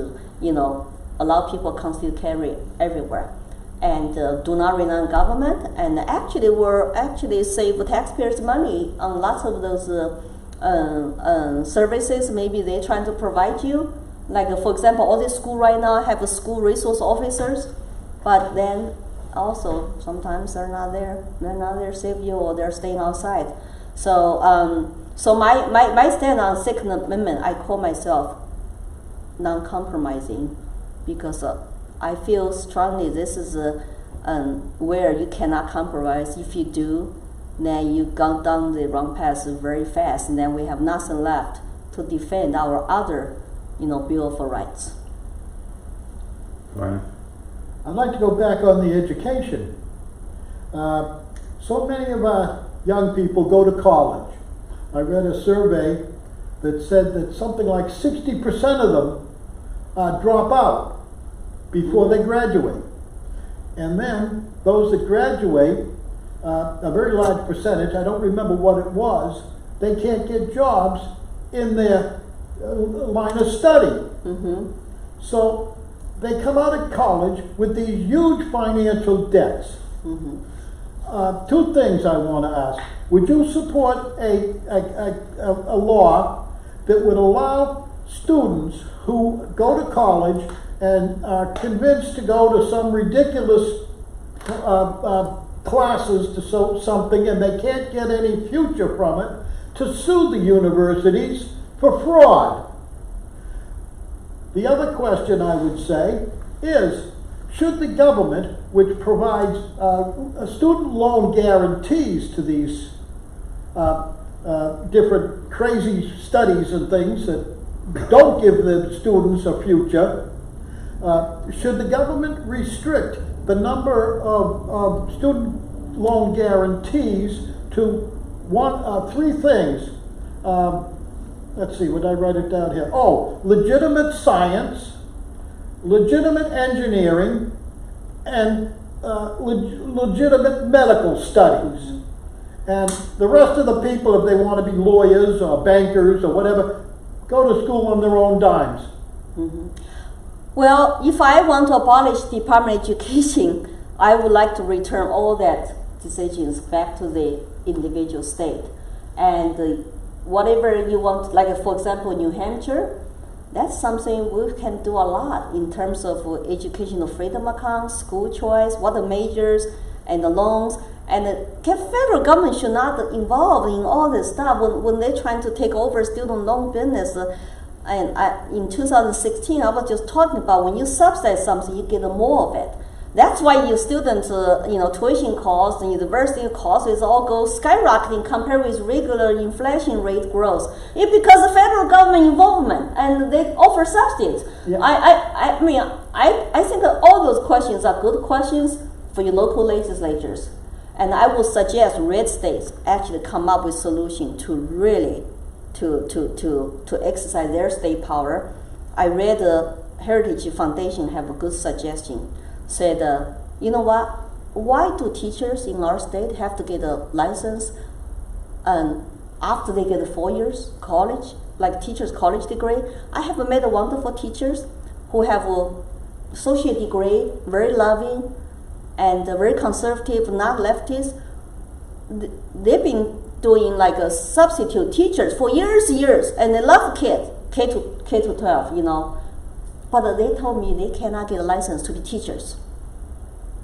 C: allow people concealed carry everywhere, and do not rely on government, and actually will save taxpayers money on lots of those services. Maybe they're trying to provide you, like for example, all these schools right now have school resource officers. But then also sometimes they're not there. They're not there to save you, or they're staying outside. So so my stand on Second Amendment, I call myself non-compromising, because I feel strongly this is where you cannot compromise. If you do, then you go down the wrong path very fast, and then we have nothing left to defend our other Bill of Rights.
B: Right.
E: I'd like to go back on the education. So many of our young people go to college. I read a survey that said that something like 60% of them drop out before they graduate. And then those that graduate, a very large percentage, I don't remember what it was, they can't get jobs in their line of study. So they come out of college with these huge financial debts. 2 things I want to ask. Would you support a law that would allow students who go to college and are convinced to go to some ridiculous classes to something, and they can't get any future from it, to sue the universities for fraud? The other question I would say is, should the government, which provides student loan guarantees to these different crazy studies and things that don't give the students a future, should the government restrict the number of student loan guarantees to 3 things? Let's see, would I write it down here? Oh, legitimate science, legitimate engineering, and legitimate medical studies. And the rest of the people, if they want to be lawyers or bankers or whatever, go to school on their own dimes.
C: Well, if I want to abolish Department of Education, I would like to return all that decisions back to the individual state. And whatever you want, like for example, New Hampshire, that's something we can do a lot in terms of educational freedom accounts, school choice, what the majors and the loans. And the federal government should not involve in all this stuff when they're trying to take over student loan business. In 2016, I was just talking about when you subsidize something, you get more of it. That's why your students, tuition costs and university costs is all go skyrocketing compared with regular inflation rate growth. It's because of federal government involvement and they offer subsidies. Yeah. I think that all those questions are good questions for your local legislatures. And I would suggest red states actually come up with solution to really to exercise their state power. I read the Heritage Foundation have a good suggestion. Said, you know what? Why do teachers in our state have to get a license after they get 4 years college, like teachers' college degree? I have met wonderful teachers who have a associate degree, very loving and very conservative, not leftist. They've been doing like a substitute teachers for years, and they love kids, K to 12, but they told me they cannot get a license to be teachers.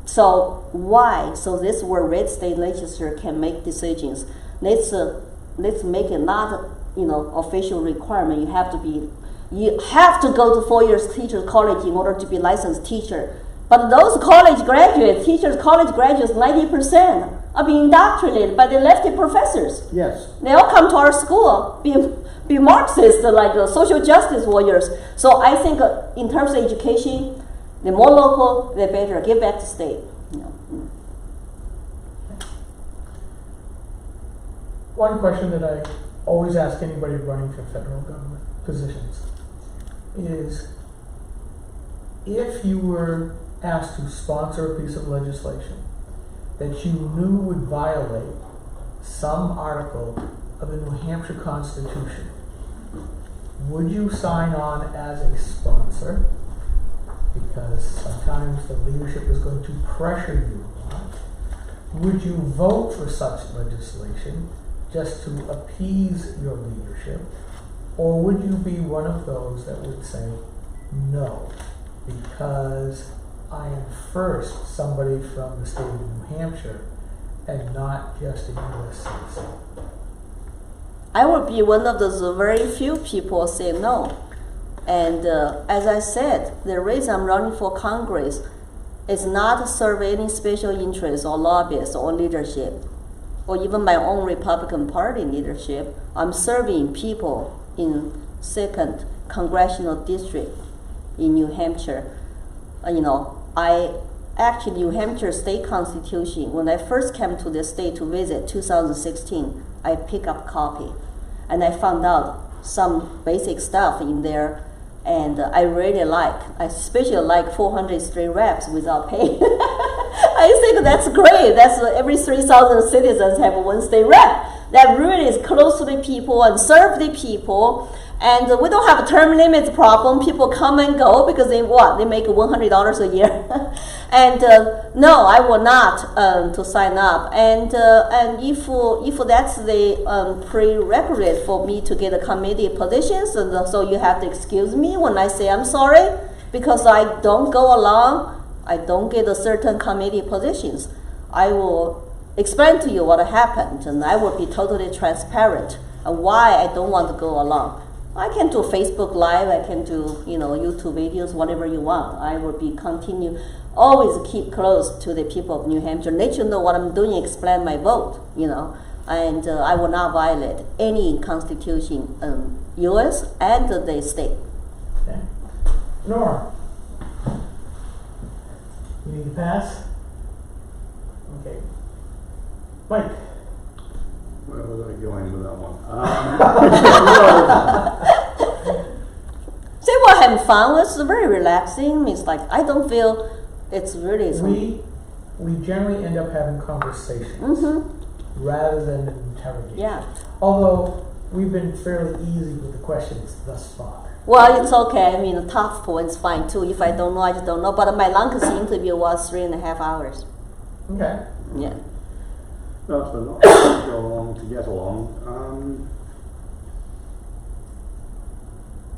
C: So why? So this is where red state legislature can make decisions. Let's make it not official requirement. You have to go to 4 years teachers college in order to be licensed teacher. But those college graduates, 90% are being indoctrinated by the lefty professors.
E: Yes.
C: They all come to our school, be Marxist, like social justice warriors. So I think in terms of education, the more local, the better. Give back to state.
A: One question that I always ask anybody running for federal government positions is, if you were asked to sponsor a piece of legislation that you knew would violate some article of the New Hampshire Constitution, would you sign on as a sponsor? Because sometimes the leadership is going to pressure you a lot. Would you vote for such legislation just to appease your leadership? Or would you be one of those that would say, no, because I am first somebody from the state of New Hampshire and not just a U.S. citizen?
C: I would be one of those very few people say no. And as I said, the reason I'm running for Congress is not to serve any special interests or lobbyists or leadership, or even my own Republican Party leadership. I'm serving people in 2nd Congressional District in New Hampshire. New Hampshire State Constitution, when I first came to the state to visit 2016, I picked up a copy and I found out some basic stuff in there, and I really I especially like 403 reps without pay. I think that's great. That's every 3,000 citizens have one state rep. That really is close to the people and serve the people. And we don't have a term limits problem. People come and go because they make $100 a year. And no, I will not to sign up. And if that's the prerequisite for me to get a committee positions, so you have to excuse me when I say I'm sorry, because I don't go along. I don't get a certain committee positions. I will explain to you what happened, and I will be totally transparent on why I don't want to go along. I can do Facebook Live, I can do YouTube videos, whatever you want. I will be always keep close to the people of New Hampshire, let you know what I'm doing, explain my vote, and I will not violate any constitution, U.S. and the state.
A: Okay. Nora, you need to pass? Okay. Mike.
B: Where was I going with that one?
C: Say we're having fun. It's very relaxing. It's like I don't feel it's really.
A: We generally end up having conversations rather than an interrogation.
C: Yeah.
A: Although we've been fairly easy with the questions thus far.
C: Well, it's okay. I mean, the tough point's fine too. If I don't know, I just don't know. But my longest interview was 3.5 hours.
A: Okay.
C: Yeah.
B: No, so not to go along to get along.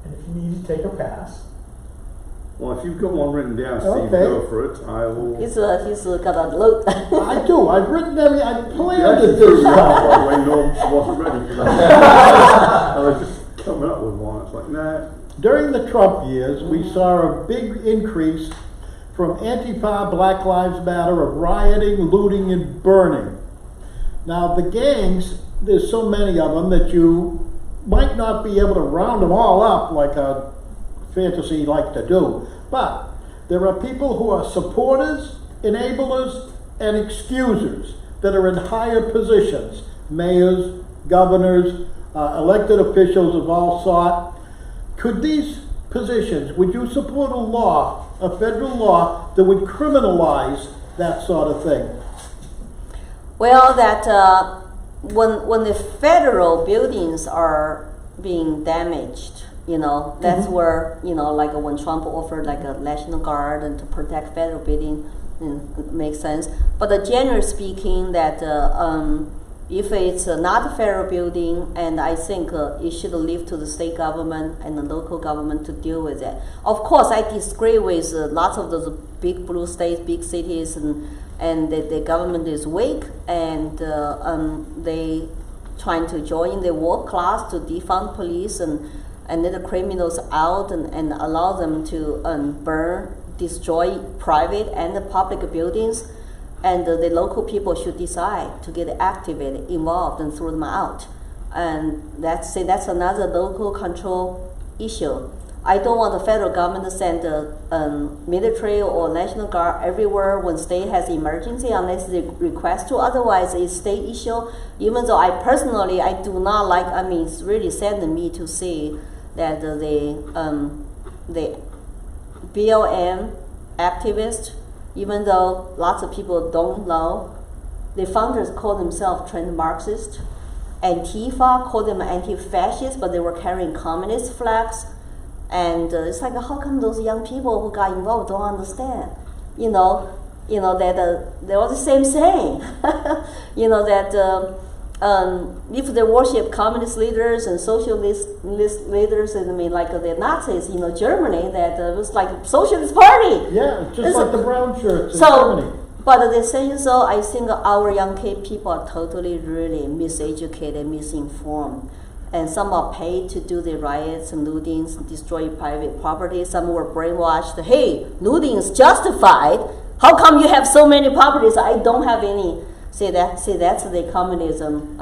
A: And if you need to take a pass.
B: Well, if you've got one written down, Steve,
E: Okay.
B: go for it. I will.
C: He's got a load.
E: I do. I've written I
B: You
E: planned
B: actually
E: to
B: threw
E: do
B: me off, by
E: that.
B: the way, Norm wasn't ready for that. I was just coming up with one. It's like, nah.
E: During the Trump years, we saw a big increase from Antifa, Black Lives Matter, of rioting, looting, and burning. Now, the gangs, there's so many of them that you might not be able to round them all up like a fantasy like to do. But there are people who are supporters, enablers, and excusers that are in higher positions. Mayors, governors, elected officials of all sort. Could these positions, would you support a federal law that would criminalize that sort of thing?
C: Well, that when the federal buildings are being damaged, that's where like when Trump offered like a National Guard and to protect federal building, it makes sense. But generally speaking, that if it's not a federal building, and I think it should leave to the state government and the local government to deal with it. Of course, I disagree with lots of those big blue states, big cities, and the government is weak, and they trying to join the work class to defund police and let the criminals out and allow them to burn, destroy private and the public buildings. And the local people should decide to get activated, involved, and throw them out. And that's another local control issue. I don't want the federal government to send military or National Guard everywhere when state has emergency they request to. Otherwise, it's state issue. Even though I personally, I do not like, it's really saddened me to see that the BLM activists, even though lots of people don't know, the founders call themselves trained Marxists. Antifa called them anti-fascists, but they were carrying communist flags. And it's like, how come those young people who got involved don't understand? That they're all the same saying. If they worship communist leaders and socialist leaders, like the Nazis, Germany, that was like a socialist party.
E: Yeah, just like the brown shirts in Germany.
C: But they're saying so. I think our young people are totally really miseducated, misinformed. And some are paid to do the riots and lootings, destroy private property. Some were brainwashed. Hey, looting is justified. How come you have so many properties? I don't have any. See, that's the communism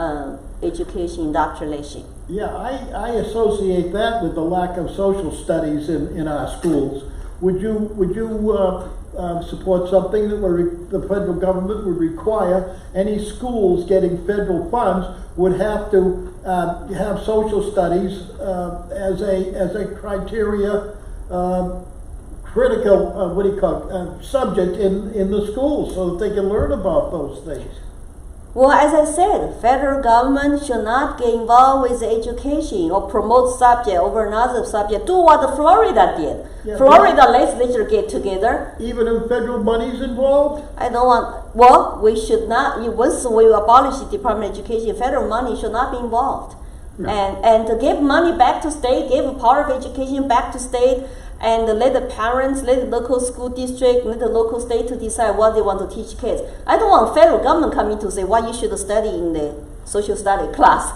C: education indoctrination.
E: Yeah, I associate that with the lack of social studies in our schools. Would you support something that the federal government would require any schools getting federal funds would have to have social studies as a criteria critical subject in the schools so that they can learn about those things?
C: Well, as I said, federal government should not get involved with education or promote subject over another subject. Do what Florida did. Yeah, Florida legislature get together.
E: Even if federal money is involved?
C: I don't want, well, we should not, once we abolish the Department of Education, federal money should not be involved. No. And to give money back to state, give power of education back to state, and let the parents, let the local school district, let the local state to decide what they want to teach kids. I don't want federal government coming to say what you should study in the social study class,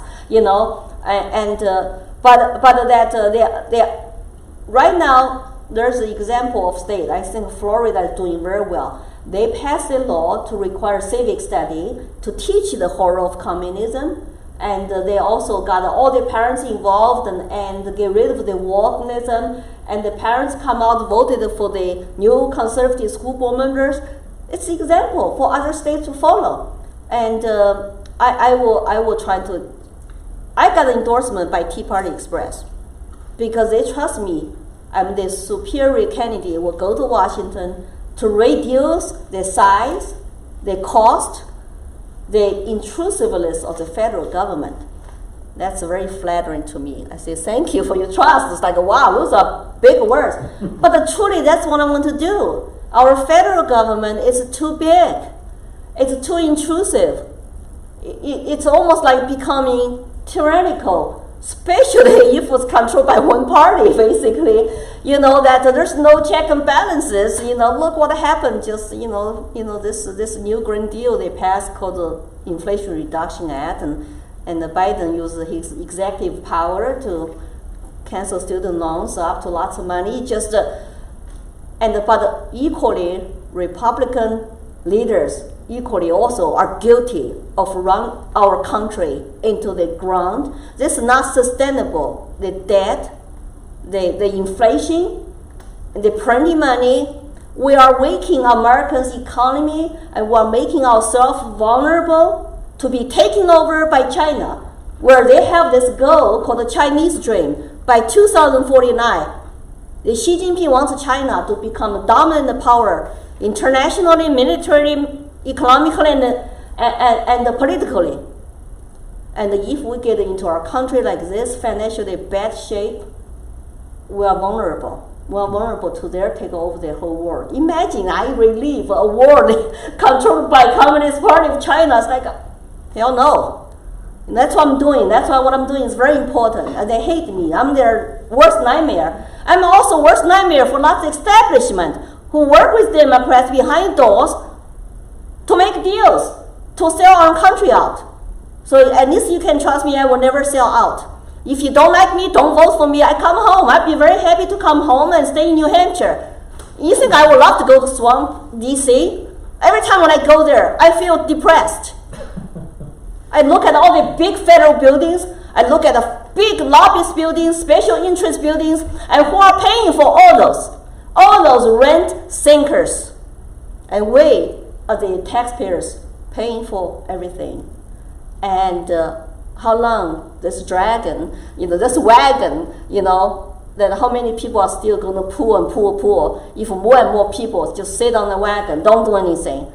C: right now there's an example of state. I think Florida is doing very well. They passed a law to require civic study to teach the horror of communism. And they also got all the parents involved and get rid of the wokeism. And the parents come out voted for the new conservative school board members. It's an example for other states to follow. And I will try to. I got an endorsement by Tea Party Express because they trust me. I'm the superior candidate. Will go to Washington to reduce the size, the cost, the intrusiveness of the federal government. That's very flattering to me. I say, thank you for your trust. It's like, wow, those are big words. But truly, that's what I want to do. Our federal government is too big. It's too intrusive. It's almost like becoming tyrannical, especially if it's controlled by one party, basically. That there's no check and balances. Look what happened. Just, this new Green Deal they passed called the Inflation Reduction Act, and Biden used his executive power to cancel student loans up to lots of money. But equally, Republican leaders equally also are guilty of run our country into the ground. This is not sustainable. The debt, the inflation, the printing money. We are weakening America's economy, and we are making ourselves vulnerable to be taken over by China, where they have this goal called the Chinese dream. By 2049, the Xi Jinping wants China to become a dominant power internationally, militarily, economically, and politically. And if we get into our country like this, financially bad shape, we are vulnerable. We are vulnerable to their take over the whole world. Imagine I relieve a world controlled by Communist Party of China. It's like, hell no. And that's what I'm doing. That's why what I'm doing is very important. And they hate me. I'm their worst nightmare. I'm also worst nightmare for lots of establishment who work with Democrats behind doors to make deals, to sell our country out. So at least you can trust me, I will never sell out. If you don't like me, don't vote for me. I come home. I'd be very happy to come home and stay in New Hampshire. You think I would love to go to Swamp, D.C.? Every time when I go there, I feel depressed. I look at all the big federal buildings. I look at the big lobbyist buildings, special interest buildings, and who are paying for all those? All those rent sinkers. And we are the taxpayers paying for everything. And how long this dragon, this wagon, that how many people are still going to pull if more and more people just sit on the wagon, don't do anything.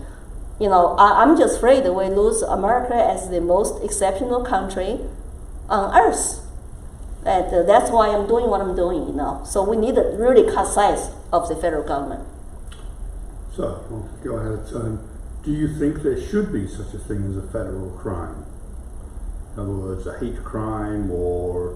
C: I'm just afraid that we lose America as the most exceptional country on earth. And that's why I'm doing what I'm doing, So we need to really cut size of the federal government.
B: So, we'll go ahead. Do you think there should be such a thing as a federal crime? In other words, a hate crime or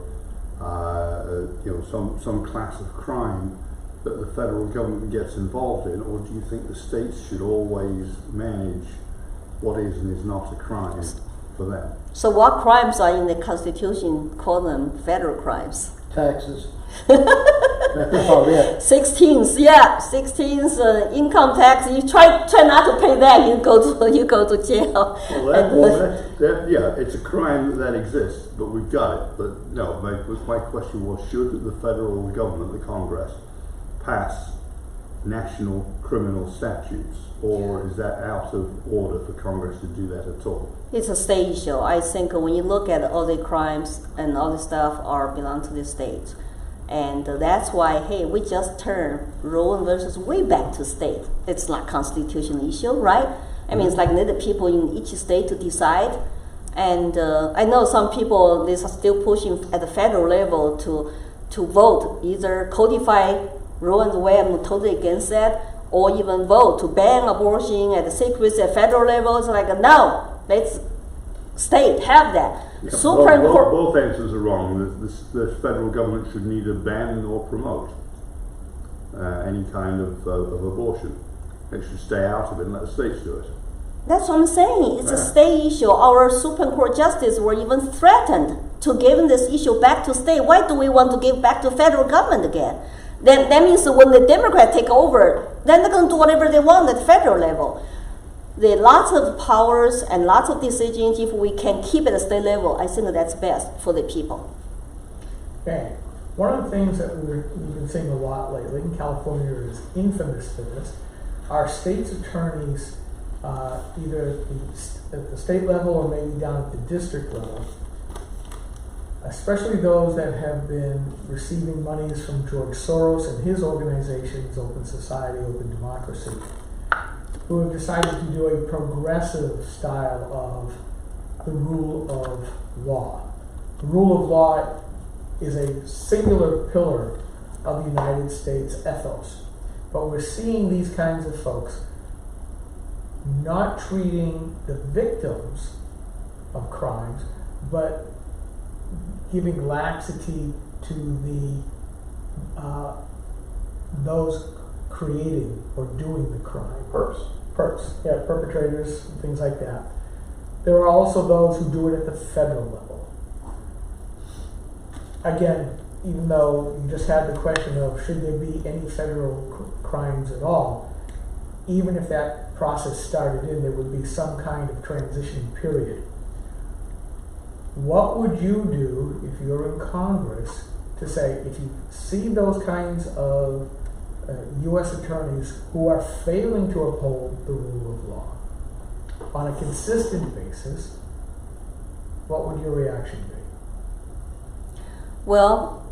B: some class of crime that the federal government gets involved in, or do you think the states should always manage what is and is not a crime for them?
C: So what crimes are in the Constitution call them federal crimes?
E: Taxes.
C: 16th, yeah, 16th income tax. You try not to pay that, you go to jail.
B: Yeah, it's a crime that exists, but we've got it. But no, my question was: should the federal government, the Congress, pass national criminal statutes, or is that out of order for Congress to do that at all?
C: It's a state issue. I think when you look at all the crimes and all the stuff belong to the state. And that's why, we just turned Roe versus Wade back to state. It's not constitutional issue, right? I mean, it's like let the people in each state to decide. And I know some people, they are still pushing at the federal level to vote, either codify Roe and Wade, I'm totally against that, or even vote to ban abortion at the secrets at federal level. It's like, no, let's state have that.
B: Yeah,
C: Supreme Court.
B: Both answers are wrong. The federal government should neither ban nor promote any kind of abortion. It should stay out of it and let the states do it.
C: That's what I'm saying. It's a state issue. Our Supreme Court justices were even threatened to give this issue back to state. Why do we want to give back to federal government again? Then that means that when the Democrats take over, then they're going to do whatever they want at the federal level. There are lots of powers and lots of decisions. If we can keep at the state level, I think that's best for the people.
A: Okay. One of the things that we've been seeing a lot lately, and California is infamous for this, are states' attorneys, either at the state level or maybe down at the district level, especially those that have been receiving monies from George Soros and his organizations, Open Society, Open Democracy, who have decided to do a progressive style of the rule of law. The rule of law is a singular pillar of the United States ethos. But we're seeing these kinds of folks not treating the victims of crimes, but giving laxity to the those creating or doing the crime. Perpetrators, things like that. There are also those who do it at the federal level. Again, even though you just had the question of should there be any federal crimes at all, even if that process started in, there would be some kind of transition period. What would you do if you're in Congress to say, if you see those kinds of U.S. attorneys who are failing to uphold the rule of law on a consistent basis, what would your reaction be?
C: Well,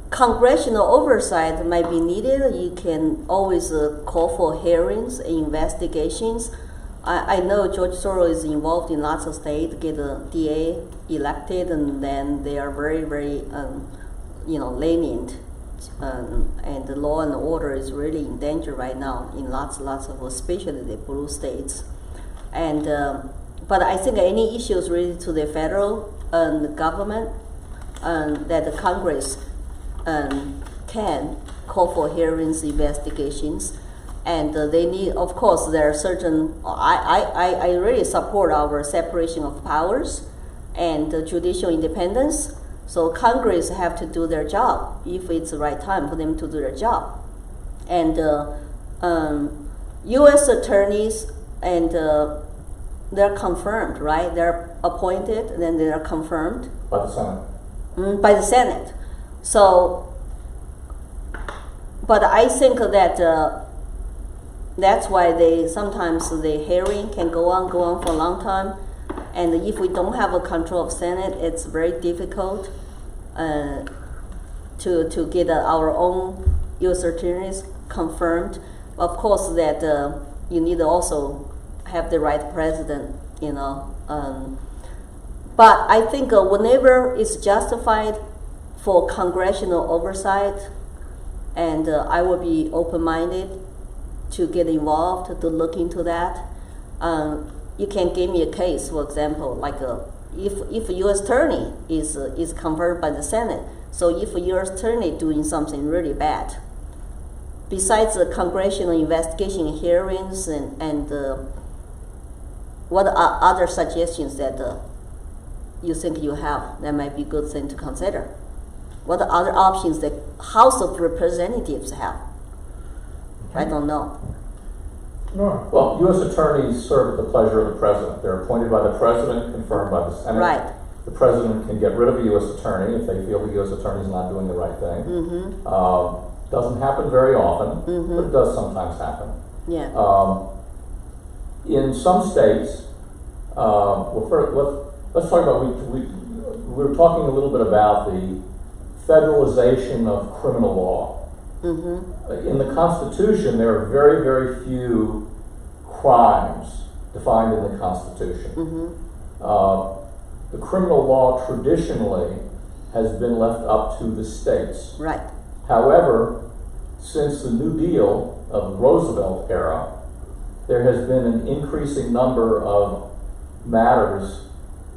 C: congressional oversight might be needed. You can always call for hearings and investigations. I know George Soros is involved in lots of states, get a DA elected, and then they are very, very, lenient. And the law and order is really in danger right now in lots of, especially the blue states. And but I think any issues related to the federal government that the Congress can call for hearings, investigations, and they need, of course, there are certain, I really support our separation of powers and judicial independence. So Congress have to do their job if it's the right time for them to do their job. And U.S. attorneys, and they're confirmed, right? They're appointed, and then they're confirmed.
D: By the Senate.
C: By the Senate. So, but I think that that's why sometimes the hearing can go on for a long time. And if we don't have a control of Senate, it's very difficult to get our own U.S. attorneys confirmed. Of course, that you need to also have the right president, you know. But I think whenever it's justified for congressional oversight, and I will be open-minded to get involved, to look into that. You can give me a case, for example, like if a U.S. attorney is confirmed by the Senate. So if a U.S. attorney doing something really bad, besides the congressional investigation hearings and what are other suggestions that you think you have that might be a good thing to consider? What are other options that House of Representatives have? I don't know.
A: No.
D: Well, U.S. attorneys serve at the pleasure of the president. They're appointed by the president, confirmed by the Senate.
C: Right.
D: The president can get rid of a U.S. attorney if they feel the U.S. attorney is not doing the right thing.
C: Mm-hmm.
D: Doesn't happen very often,
C: Mm-hmm.
D: but it does sometimes happen.
C: Yeah.
D: In some states, let's talk about, we were talking a little bit about the federalization of criminal law.
C: Mm-hmm.
D: In the Constitution, there are very, very few crimes defined in the Constitution.
C: Mm-hmm.
D: The criminal law traditionally has been left up to the states.
C: Right.
D: However, since the New Deal of the Roosevelt era, there has been an increasing number of matters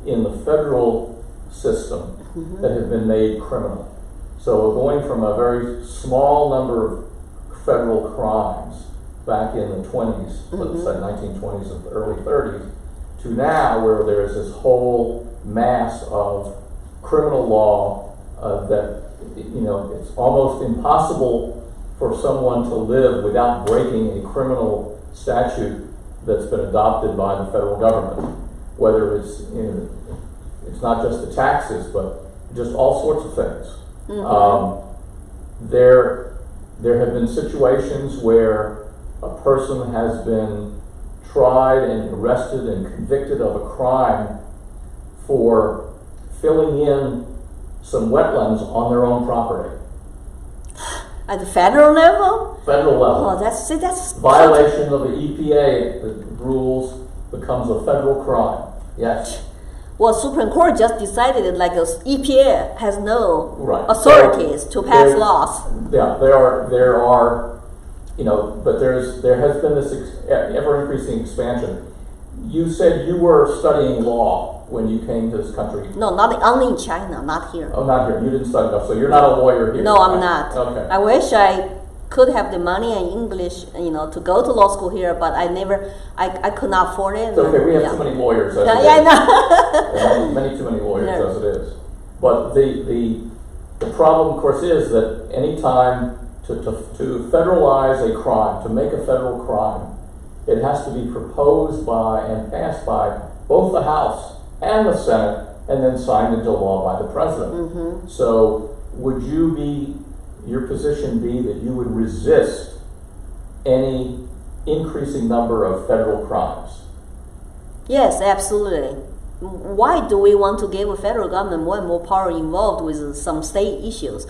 D: in the federal system
C: Mm-hmm.
D: that have been made criminal. So we're going from a very small number of federal crimes back in the 20s, let's say 1920s and early 30s, to now where there's this whole mass of criminal law that, you know, it's almost impossible for someone to live without breaking a criminal statute that's been adopted by the federal government, whether it's, you know, it's not just the taxes, but just all sorts of things.
C: Mm-hmm.
D: There have been situations where a person has been tried and arrested and convicted of a crime for filling in some wetlands on their own property.
C: At the federal level?
D: Federal level.
C: Oh, that's
D: Violation of the EPA rules becomes a federal crime. Yes.
C: Well, Supreme Court just decided that like EPA has no
D: Right.
C: authorities to pass
D: There-
C: laws.
D: Yeah, there are, you know, but there has been this ever increasing expansion. You said you were studying law when you came to this country.
C: No, not only in China, not here.
D: Oh, not here. You didn't study law, so you're not a lawyer here.
C: No, I'm
D: right?
C: not.
D: Okay.
C: I wish I could have the money and English, you know, to go to law school here, but I could not afford it.
D: It's okay. We have
C: Yeah.
D: too many lawyers. As
C: Yeah,
D: it
C: yeah, I
D: is.
C: know.
D: There are many too many lawyers
C: No.
D: as it is. But the problem, of course, is that any time to federalize a crime, to make a federal crime, it has to be proposed by and passed by both the House and the Senate, and then signed into law by the president.
C: Mm-hmm.
D: So, would your position be that you would resist any increasing number of federal crimes?
C: Yes, absolutely. Why do we want to give the federal government more and more power involved with some state issues?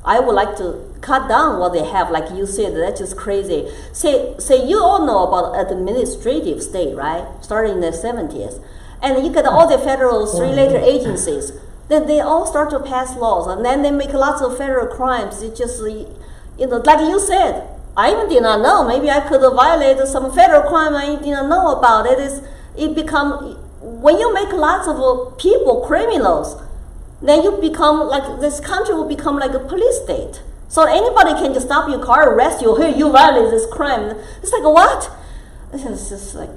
C: I would like to cut down what they have, like you said. That's just crazy. Say you all know about administrative state, right? Starting in the 70s, and you get all the federal three-letter agencies. Then they all start to pass laws, and then they make lots of federal crimes. It just, you know, like you said, I even did not know. Maybe I could have violated some federal crime I did not know about. It become when you make lots of people criminals, then you become like, this country will become like a police state. So anybody can just stop your car, arrest you, hey, you violated this crime. It's like, what? It's just like,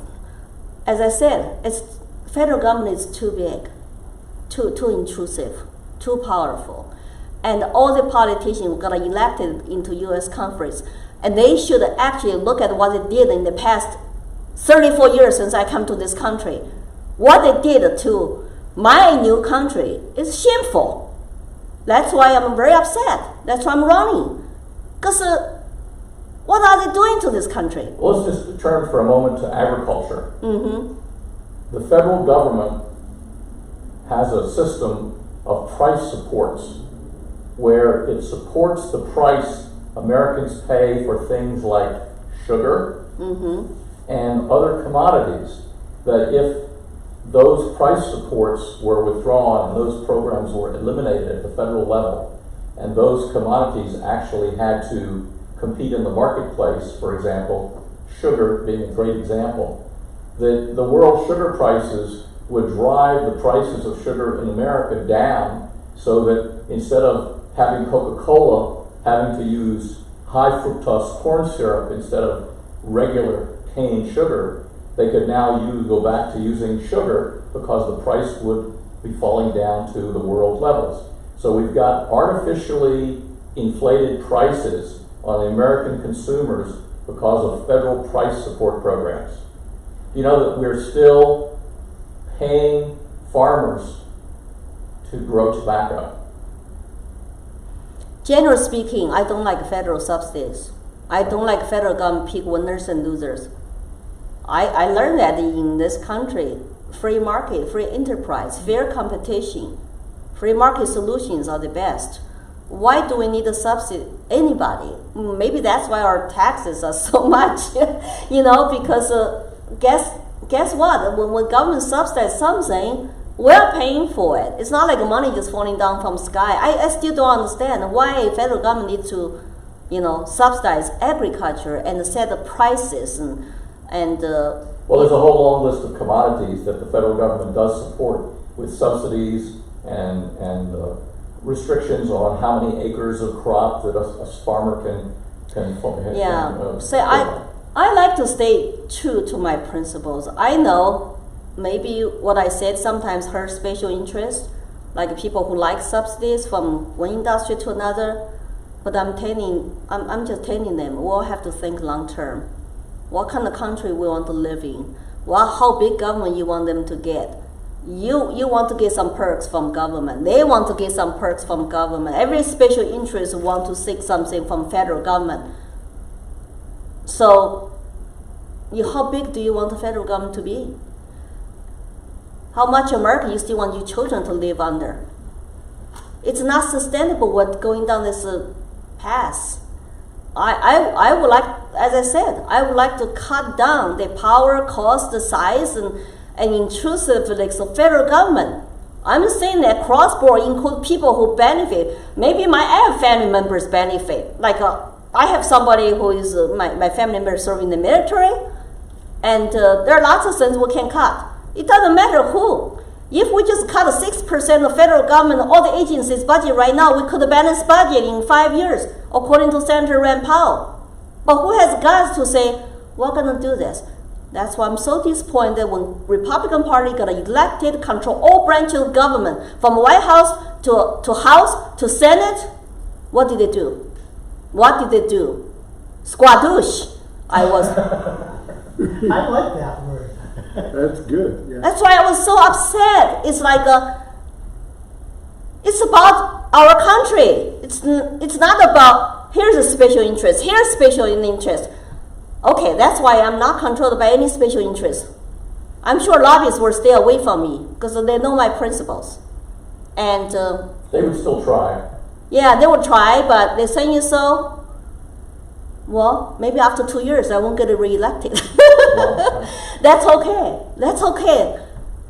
C: as I said, federal government is too big, too intrusive, too powerful. And all the politicians got elected into U.S. Congress, and they should actually look at what they did in the past 34 years since I come to this country. What they did to my new country is shameful. That's why I'm very upset. That's why I'm running. Because what are they doing to this country?
D: Well, let's just turn for a moment to agriculture. The federal government has a system of price supports where it supports the price Americans pay for things like sugar and other commodities, that if those price supports were withdrawn and those programs were eliminated at the federal level, and those commodities actually had to compete in the marketplace, for example, sugar being a great example, that the world sugar prices would drive the prices of sugar in America down, so that instead of having Coca-Cola having to use high fructose corn syrup instead of regular cane sugar, they could now go back to using sugar because the price would be falling down to the world levels. So we've got artificially inflated prices on the American consumers because of federal price support programs. You know that we're still paying farmers to grow tobacco.
C: Generally speaking, I don't like federal subsidies. I don't like federal government pick winners and losers. I learned that in this country, free market, free enterprise, fair competition, free market solutions are the best. Why do we need a subsidy? Anybody? Maybe that's why our taxes are so much, because guess what? When government subsidizes something, we're paying for it. It's not like money just falling down from sky. I still don't understand why federal government needs to, subsidize agriculture and set the prices
D: well, there's a whole long list of commodities that the federal government does support with subsidies and restrictions on how many acres of crop that a farmer can
C: I like to stay true to my principles. I know maybe what I said sometimes hurts special interests, like people who like subsidies from one industry to another. But I'm just telling them we'll have to think long term. What kind of country we want to live in? How big government you want them to get? You want to get some perks from government. They want to get some perks from government. Every special interest want to seek something from federal government. So, how big do you want the federal government to be? How much America you still want your children to live under? It's not sustainable what going down this path. I would like, as I said, I would like to cut down the power, cost, the size, and intrusiveness of federal government. I'm saying that cross-border include people who benefit. Maybe my family members benefit. Like I have somebody who is my family member serving the military, and there are lots of things we can cut. It doesn't matter who. If we just cut 6% of federal government, all the agencies' budget right now, we could balance budget in 5 years, according to Senator Rand Paul. But who has guts to say, we're going to do this? That's why I'm so disappointed that when Republican Party got elected, control all branches of government, from White House to House to Senate, what did they do? What did they do? Squadouche. I like
A: that word.
B: That's good. Yeah.
C: That's why I was so upset. It's like it's about our country. It's not about here's a special interest, here's special interest. Okay, that's why I'm not controlled by any special interest. I'm sure lobbyists will stay away from me because they know my principles. And
D: they would still try.
C: Yeah, they will try, but they're saying so. Well, maybe after 2 years I won't get reelected. That's okay. That's okay.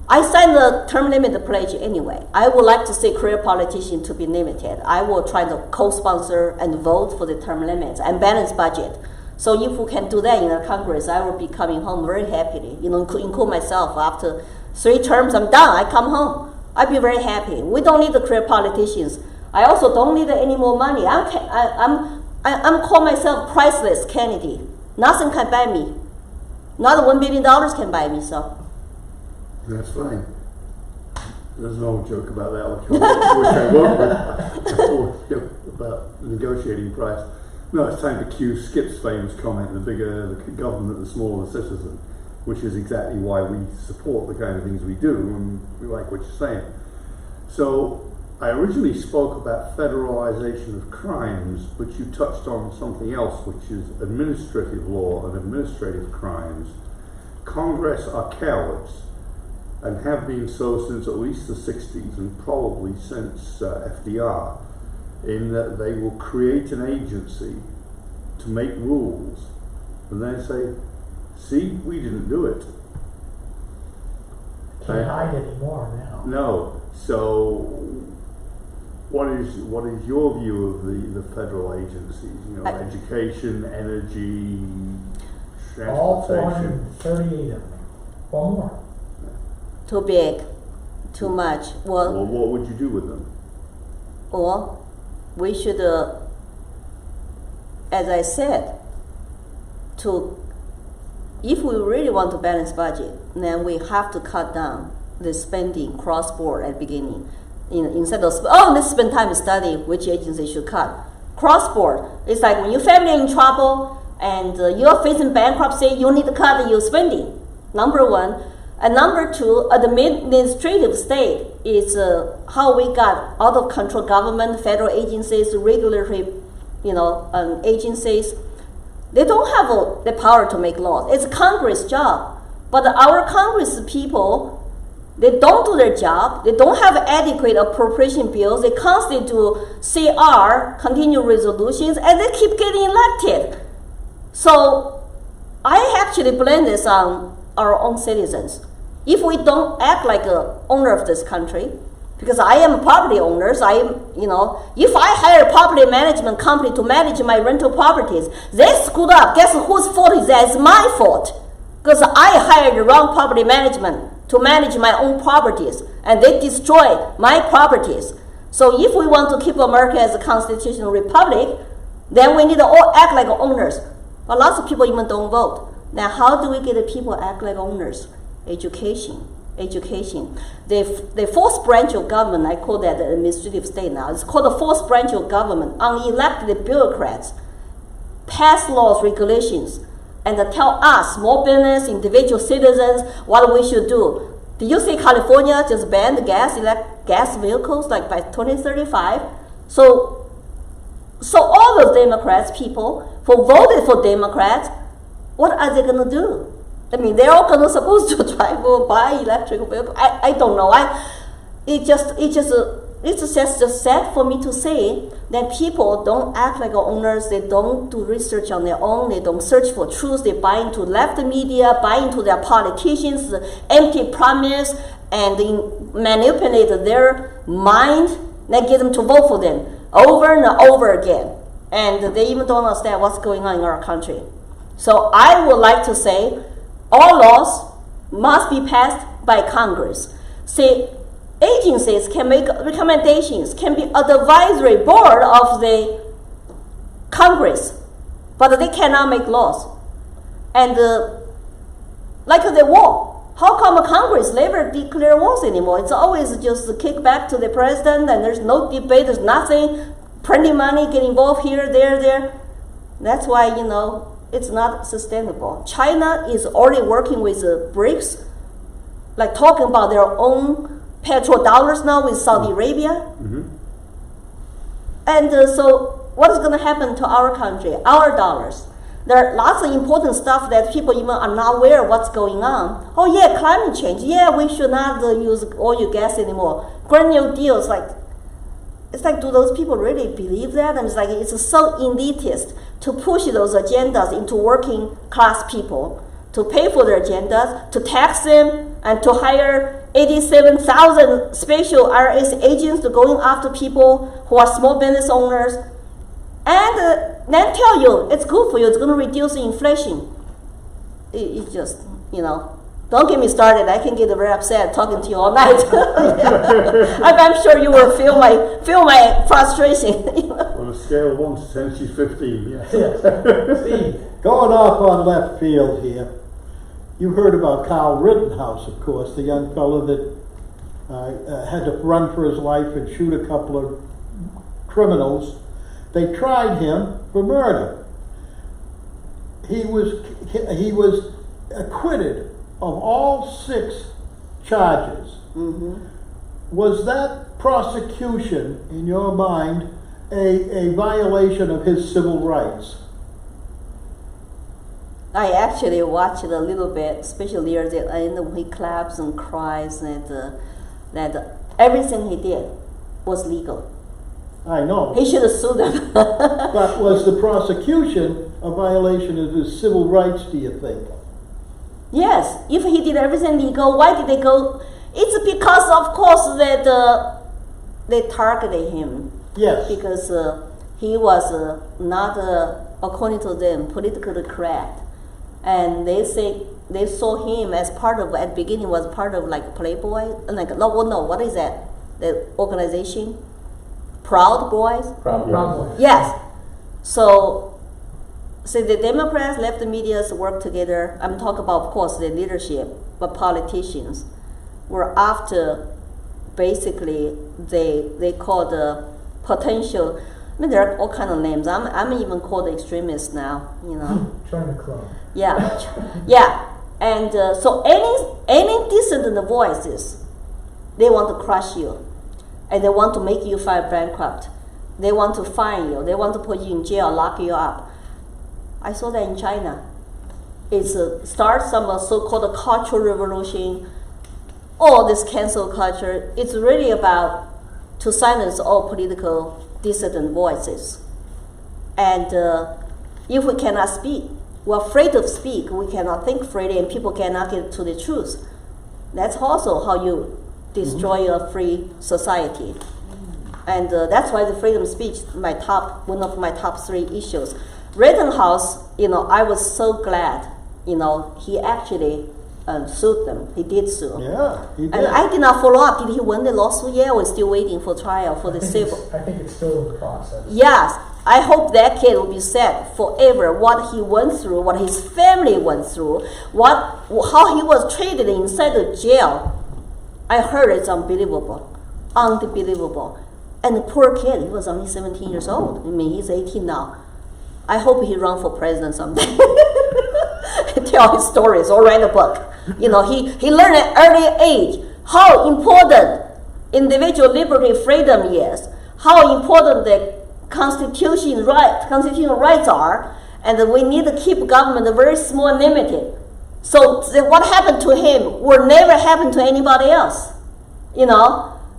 C: I signed the term limit pledge anyway. I would like to see career politicians to be limited. I will try to co-sponsor and vote for the term limits and balance budget. So if we can do that in the Congress, I will be coming home very happily. Include myself after 3 terms, I'm done. I come home. I'd be very happy. We don't need the career politicians. I also don't need any more money. I'm call myself priceless candidate. Nothing can buy me. Not $1 billion can buy me. So
B: that's fine. There's no joke about that, which I work with. I always joke about the negotiating price. No, it's time to cue Skip's famous comment, the bigger the government, the smaller the citizen, which is exactly why we support the kind of things we do, and we like what you're saying. So, I originally spoke about federalization of crimes, but you touched on something else, which is administrative law and administrative crimes. Congress are cowards, and have been so since at least the 60s, and probably since FDR, in that they will create an agency to make rules, and then say, see, we didn't do it.
A: Can't hide anymore now.
B: No. So, what is your view of the federal agencies? You know, education, energy,
A: All
B: transportation.
A: 438 of them, or more.
C: too big, too much.
B: Well, what would you do with them?
C: Or we should, as I said, if we really want to balance budget, then we have to cut down the spending cross-board at the beginning. Instead of, let's spend time studying which agency should cut. Cross-board, it's like when your family is in trouble and you're facing bankruptcy, you need to cut your spending, number one. And number two, administrative state is how we got out of control government, federal agencies, regulatory, agencies. They don't have the power to make laws. It's Congress' job. But our Congress people, they don't do their job. They don't have adequate appropriation bills. They constantly do CR, continuing resolutions, and they keep getting elected. So I actually blame this on our own citizens. If we don't act like an owner of this country, because I am a property owner, if I hire a property management company to manage my rental properties, they screwed up. Guess whose fault is that? It's my fault. Because I hired the wrong property management to manage my own properties, and they destroy my properties. So if we want to keep America as a constitutional republic, then we need to all act like owners. But lots of people even don't vote. Now, how do we get the people to act like owners? Education. The fourth branch of government, I call that the administrative state now. It's called the fourth branch of government. Unelected bureaucrats pass laws, regulations, and tell us, small business, individual citizens, what we should do. Did you see California just banned gas vehicles like by 2035? So all those Democrats people who voted for Democrats, what are they going to do? I mean, they're all going to supposed to drive or buy electric vehicles. I don't know. It's just sad for me to say that people don't act like owners. They don't do research on their own. They don't search for truth. They buy into left media, buy into their politicians' empty promise, and they manipulate their mind and get them to vote for them over and over again. And they even don't understand what's going on in our country. So I would like to say, all laws must be passed by Congress. See, agencies can make recommendations, can be advisory board of the Congress, but they cannot make laws. And like the war, how come Congress never declare wars anymore? It's always just kick back to the president, and there's no debate, there's nothing, printing money, get involved here, there. That's why, it's not sustainable. China is already working with BRICS, like talking about their own petrodollars now with Saudi Arabia. Mm-hmm. And so what is going to happen to our country, our dollars? There are lots of important stuff that people even are not aware of what's going on. Oh yeah, climate change. Yeah, we should not use oil and gas anymore. Green New Deal is it's like, do those people really believe that? And it's so elitist to push those agendas into working class people, to pay for their agendas, to tax them, and to hire 87,000 special IRS agents to going after people who are small business owners, and then tell you it's good for you, it's going to reduce inflation. It's just, Don't get me started. I can get very upset talking to you all night. I'm sure you will feel my frustration.
B: On a scale of 1 to 10, she's 15. Yeah.
A: Steve.
E: Going off on left field here, you heard about Carl Rittenhouse, of course, the young fellow that had to run for his life and shoot a couple of criminals. They tried him for murder. He was acquitted of all 6 charges.
C: Mm-hmm.
E: Was that prosecution, in your mind, a violation of his civil rights?
C: I actually watched it a little bit, especially at the end when he claps and cries, and that everything he did was legal.
E: I know.
C: He should have sued them.
E: But was the prosecution a violation of his civil rights, do you think?
C: Yes, if he did everything legal, why did they go? It's because, of course, that they targeted him.
E: Yes.
C: Because he was not, according to them, politically correct. And they say they saw him as part of, at the beginning, was part of like Playboy, like, no, what is that? The organization? Proud Boys?
D: Proud Boys.
C: Yes. So the Democrats, left the media work together. I'm talking about, of course, the leadership, but politicians were after, basically, they call the potential, I mean, there are all kind of names. I'm even called extremist now, you know.
A: Join the club.
C: Yeah, yeah. And so any dissident voices, they want to crush you. And they want to make you file bankrupt. They want to fine you. They want to put you in jail, lock you up. I saw that in China. It's starts some so-called cultural revolution. All this cancel culture. It's really about to silence all political dissident voices. And if we cannot speak, we're afraid to speak. We cannot think freely, and people cannot get to the truth. That's also how you destroy a free society. And that's why the freedom of speech, one of my top 3 issues. Rittenhouse, I was so glad, he actually sued them. He did sue.
E: Yeah, he did.
C: And I did not follow up. Did he win the lawsuit yet? We're still waiting for trial for the civil.
A: I think it's still in the process.
C: Yes. I hope that kid will be sad forever. What he went through, what his family went through, how he was treated inside the jail. I heard it's unbelievable. Unbelievable. And the poor kid, he was only 17 years old. I mean, he's 18 now. I hope he run for president someday. Tell his stories or write a book. He learned at early age how important individual liberty, freedom is, how important the constitutional rights are, and we need to keep government very small and limited. So what happened to him will never happen to anybody else.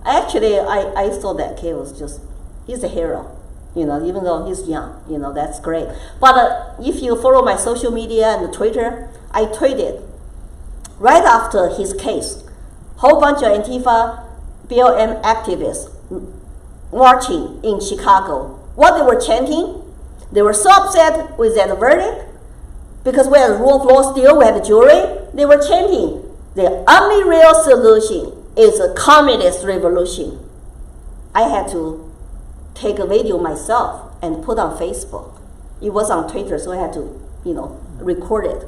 C: Actually, I saw that kid was he's a hero. Even though he's young, that's great. But if you follow my social media and Twitter, I tweeted right after his case, whole bunch of Antifa BLM activists marching in Chicago. What they were chanting, they were so upset with that verdict because we had rule of law still, we had a jury. They were chanting, the only real solution is a communist revolution. I had to take a video myself and put on Facebook. It was on Twitter, so I had to, record it.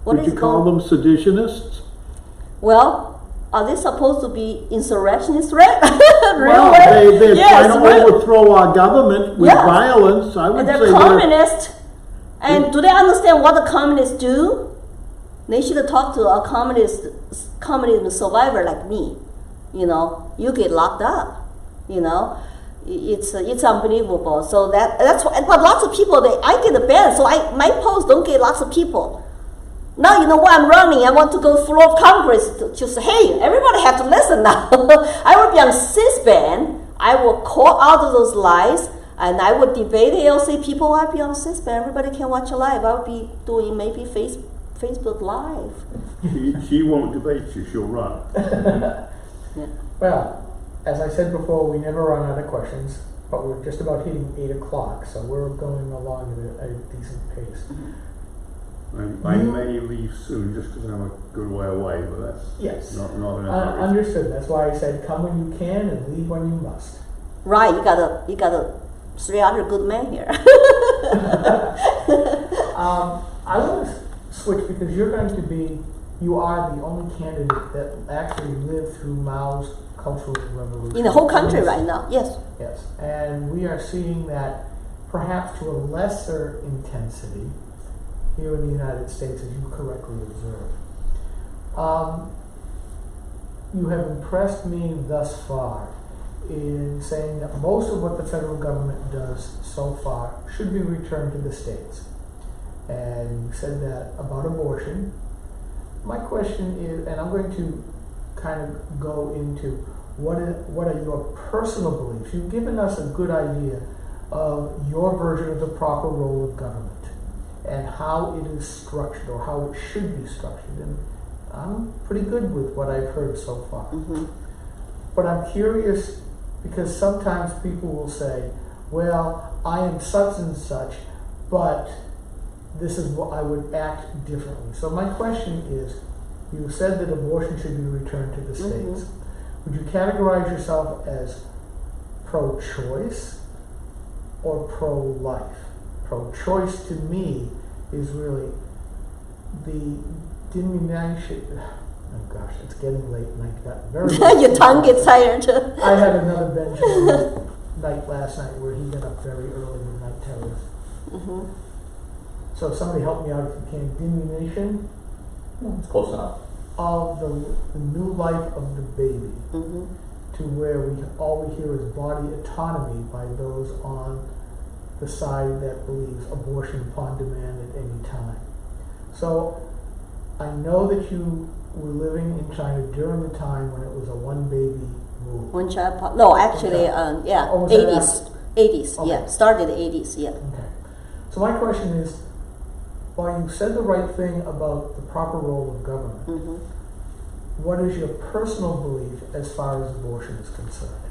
E: Would you call them seditionists?
C: Well, are they supposed to be insurrectionists, right?
E: They're trying to overthrow our government with violence. I would
C: and they're
E: say
C: communists. And do they understand what the communists do? They should talk to a communism survivor like me. You get locked up. It's unbelievable. So that's why. But lots of people, I get a ban, so my posts don't get lots of people. Now why I'm running. I want to go floor of Congress to say, hey, everybody have to listen now. I will be on C-SPAN. I will call out those lies, and I would debate ALC people. I'll be on C-SPAN. Everybody can watch a live. I'll be doing maybe Facebook Live.
B: She won't debate you. She'll run.
C: Yeah.
A: Well, as I said before, we never run out of questions, but we're just about hitting 8 o'clock, so we're going along at a decent pace.
B: I may leave soon just because I'm a good way away, but that's
A: Yes.
B: not in a hurry.
A: Understood. That's why I said come when you can and leave when you must.
C: Right, you got a 3 other good men here.
A: I want to switch because you are the only candidate that actually lived through Mao's Cultural Revolution.
C: In the whole country right now, yes.
A: Yes, and we are seeing that perhaps to a lesser intensity here in the United States, as you correctly observed. You have impressed me thus far in saying that most of what the federal government does so far should be returned to the states. And you said that about abortion. My question is, and I'm going to kind of go into what are your personal beliefs. You've given us a good idea of your version of the proper role of government and how it is structured or how it should be structured. And I'm pretty good with what I've heard so far.
C: Mm-hmm.
A: But I'm curious because sometimes people will say, well, I am such and such, but this is what I would act differently. So my question is, you said that abortion should be returned to the states. Would you categorize yourself as pro-choice or pro-life? Pro-choice to me is really the diminution. Oh gosh, it's getting late and I got very
C: Your tongue gets tired.
A: I had another Benjamin night last night where he got up very early with night terrors.
C: Mm-hmm.
A: So somebody help me out if you can. Diminution
D: It's close enough.
A: of the new life of the baby
C: Mm-hmm.
A: to where all we hear is body autonomy by those on the side that believes abortion upon demand at any time. So I know that you were living in China during the time when it was a one baby rule.
C: One child, no, actually,
A: Okay.
C: yeah,
A: Oh, was that
C: 80s,
A: Okay.
C: yeah, started 80s, yeah.
A: Okay. So my question is, while you said the right thing about the proper role of government,
C: Mm-hmm.
A: what is your personal belief as far as abortion is concerned?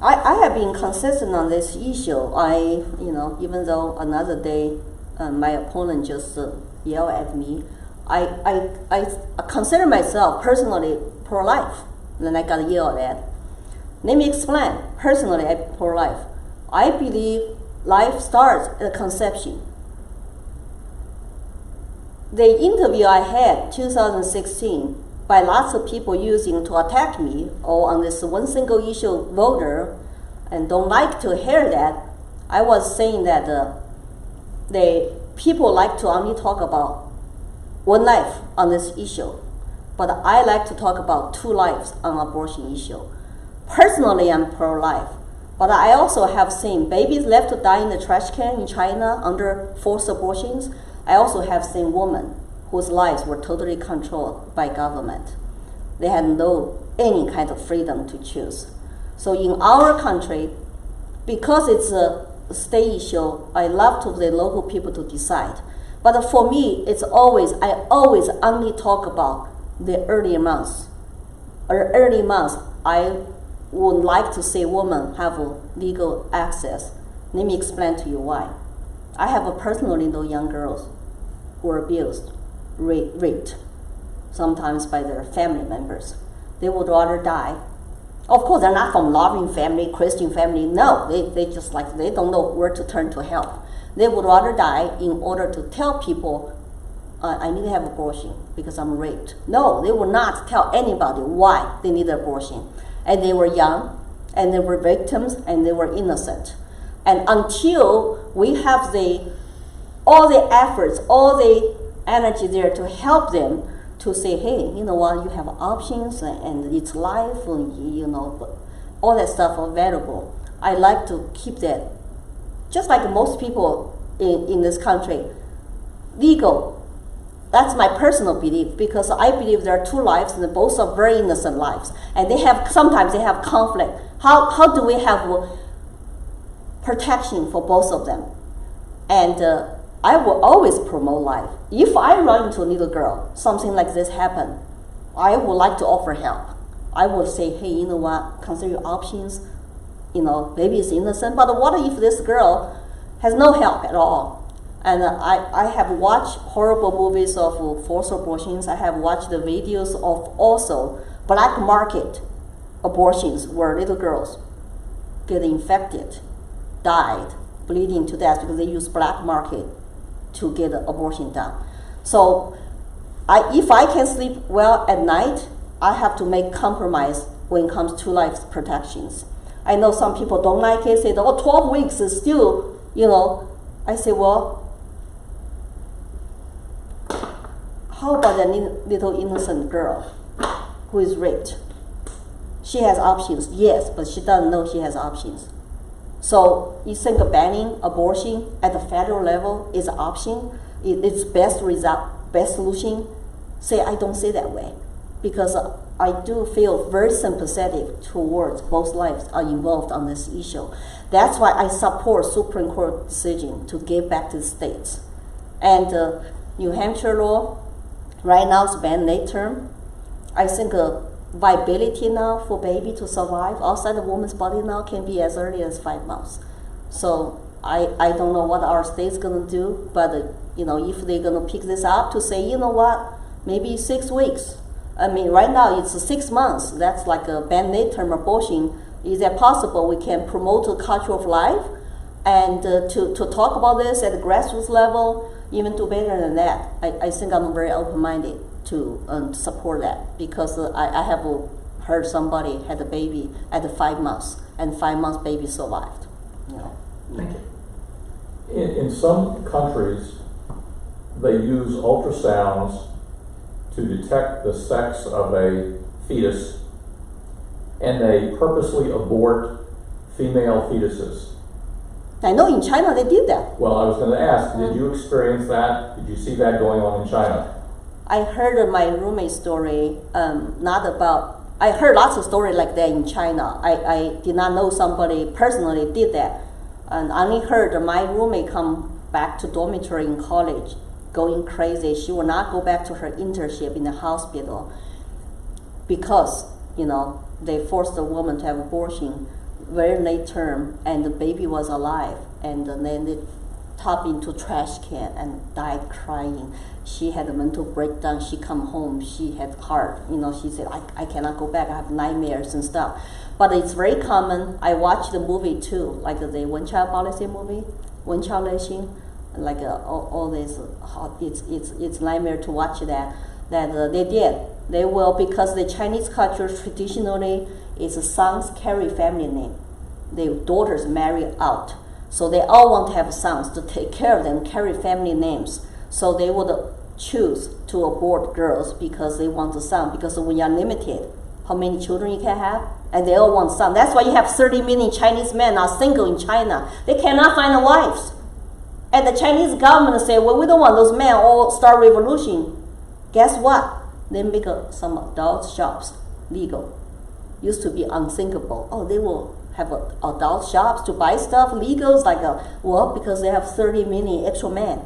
C: I have been consistent on this issue. Even though another day my opponent just yelled at me, I consider myself personally pro-life. Then I got yelled at. Let me explain. Personally, I'm pro-life. I believe life starts at conception. The interview I had 2016 by lots of people using to attack me or on this one single issue voter and don't like to hear that, I was saying that the people like to only talk about one life on this issue, but I like to talk about two lives on abortion issue. Personally, I'm pro-life, but I also have seen babies left to die in the trash can in China under forced abortions. I also have seen women whose lives were totally controlled by government. They had any kind of freedom to choose. So in our country, because it's a state issue, I love to the local people to decide. But for me, I always only talk about the early months. Early months, I would like to see women have legal access. Let me explain to you why. I have personally know young girls who were abused, raped, sometimes by their family members. They would rather die. Of course, they're not from loving family, Christian family. No, they just they don't know where to turn to help. They would rather die in order to tell people, I need to have abortion because I'm raped. No, they would not tell anybody why they need abortion. And they were young, and they were victims, and they were innocent. And until we have all the efforts, all the energy there to help them to say, hey, you know what, you have options and it's life, and all that stuff available. I like to keep that, just like most people in this country, legal. That's my personal belief, because I believe there are two lives and both are very innocent lives. And sometimes they have conflict. How do we have protection for both of them? And I will always promote life. If I run into a little girl, something like this happen, I would like to offer help. I would say, hey, you know what, consider your options. Baby is innocent, but what if this girl has no help at all? And I have watched horrible movies of forced abortions. I have watched the videos of also black market abortions where little girls get infected, died, bleeding to death because they use black market to get an abortion done. So if I can sleep well at night, I have to make compromise when it comes to life protections. I know some people don't like it, say, 12 weeks is still, I say, well, how about that little innocent girl who is raped? She has options, yes, but she doesn't know she has options. So you think banning abortion at the federal level is an option? It's best solution? Say, I don't say that way, because I do feel very sympathetic towards both lives are involved on this issue. That's why I support Supreme Court decision to give back to the states. And New Hampshire law, right now it's banned late term. I think viability now for baby to survive outside the woman's body now can be as early as 5 months. So I don't know what our state's gonna do, but if they're gonna pick this up to say, maybe 6 weeks. I mean, right now it's 6 months. That's like a ban late term abortion. Is that possible? We can promote a culture of life and to talk about this at the grassroots level, even do better than that. I think I'm very open-minded to support that, because I have heard somebody had a baby at 5 months, and 5 months baby survived.
A: Thank you.
D: In some countries, they use ultrasounds to detect the sex of a fetus, and they purposely abort female fetuses.
C: I know in China they did that.
D: Well, I was going to ask, did you experience that? Did you see that going on in China?
C: I heard my roommate's story, I heard lots of stories like that in China. I did not know somebody personally did that. And I only heard my roommate come back to dormitory in college, going crazy. She will not go back to her internship in the hospital because, they forced the woman to have abortion very late term, and the baby was alive, and then they tossed into trash can and died crying. She had a mental breakdown. She come home, she had heart, she said, I cannot go back, I have nightmares and stuff. But it's very common. I watched the movie too, like the one child policy movie, one child lynching, like all this, it's nightmare to watch that they did. They will, because the Chinese culture traditionally is sons carry family name. The daughters marry out. So they all want to have sons to take care of them, carry family names. So they would choose to abort girls because they want a son, because when you're limited, how many children you can have, and they all want son. That's why you have 30 million Chinese men are single in China. They cannot find wives. And the Chinese government say, well, we don't want those men all start revolution. Guess what? They make some adult shops legal. Used to be unthinkable. Oh, they will have adult shops to buy stuff legal. It's like, because they have 30 million extra men.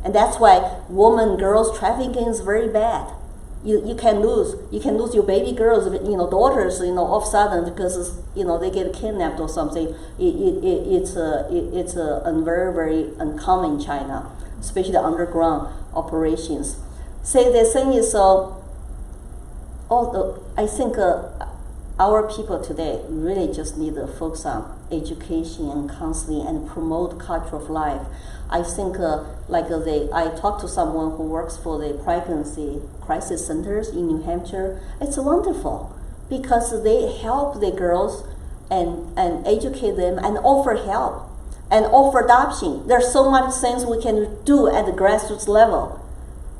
C: And that's why girls trafficking is very bad. You can lose your baby girls, daughters, all of a sudden, because they get kidnapped or something. It's very, very uncommon in China, especially the underground operations. Say the thing is, I think our people today really just need to focus on education and counseling and promote culture of life. I think I talked to someone who works for the pregnancy crisis centers in New Hampshire. It's wonderful because they help the girls and educate them and offer help and offer adoption. There's so much things we can do at the grassroots level.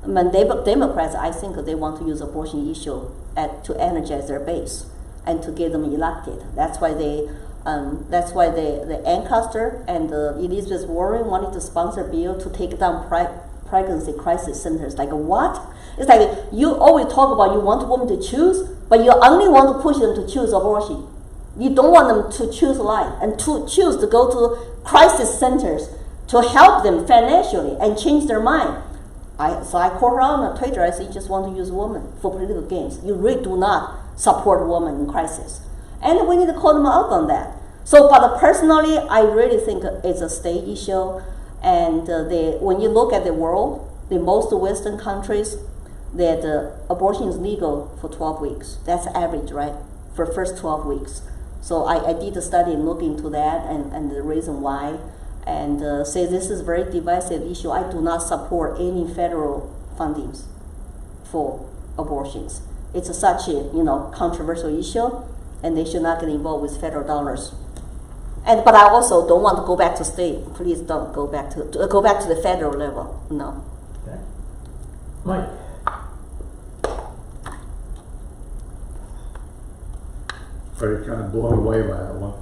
C: Democrats, I think they want to use abortion issue to energize their base and to get them elected. That's why the Ancaster and Elizabeth Warren wanted to sponsor a bill to take down pregnancy crisis centers. Like what? It's like you always talk about you want a woman to choose, but you only want to push them to choose abortion. You don't want them to choose life and to choose to go to crisis centers to help them financially and change their mind. So I call her on Twitter. I say, you just want to use women for political gains. You really do not support women in crisis. And we need to call them out on that. So, but personally, I really think it's a state issue. And when you look at the world, the most Western countries, that abortion is legal for 12 weeks. That's average, right? For first 12 weeks. So I did a study and look into that and the reason why, and say this is a very divisive issue. I do not support any federal fundings for abortions. It's such a controversial issue, and they should not get involved with federal dollars. But I also don't want to go back to state. Please don't go back to the federal level. No.
A: Okay. Mike.
B: Very kind of blown away by that one.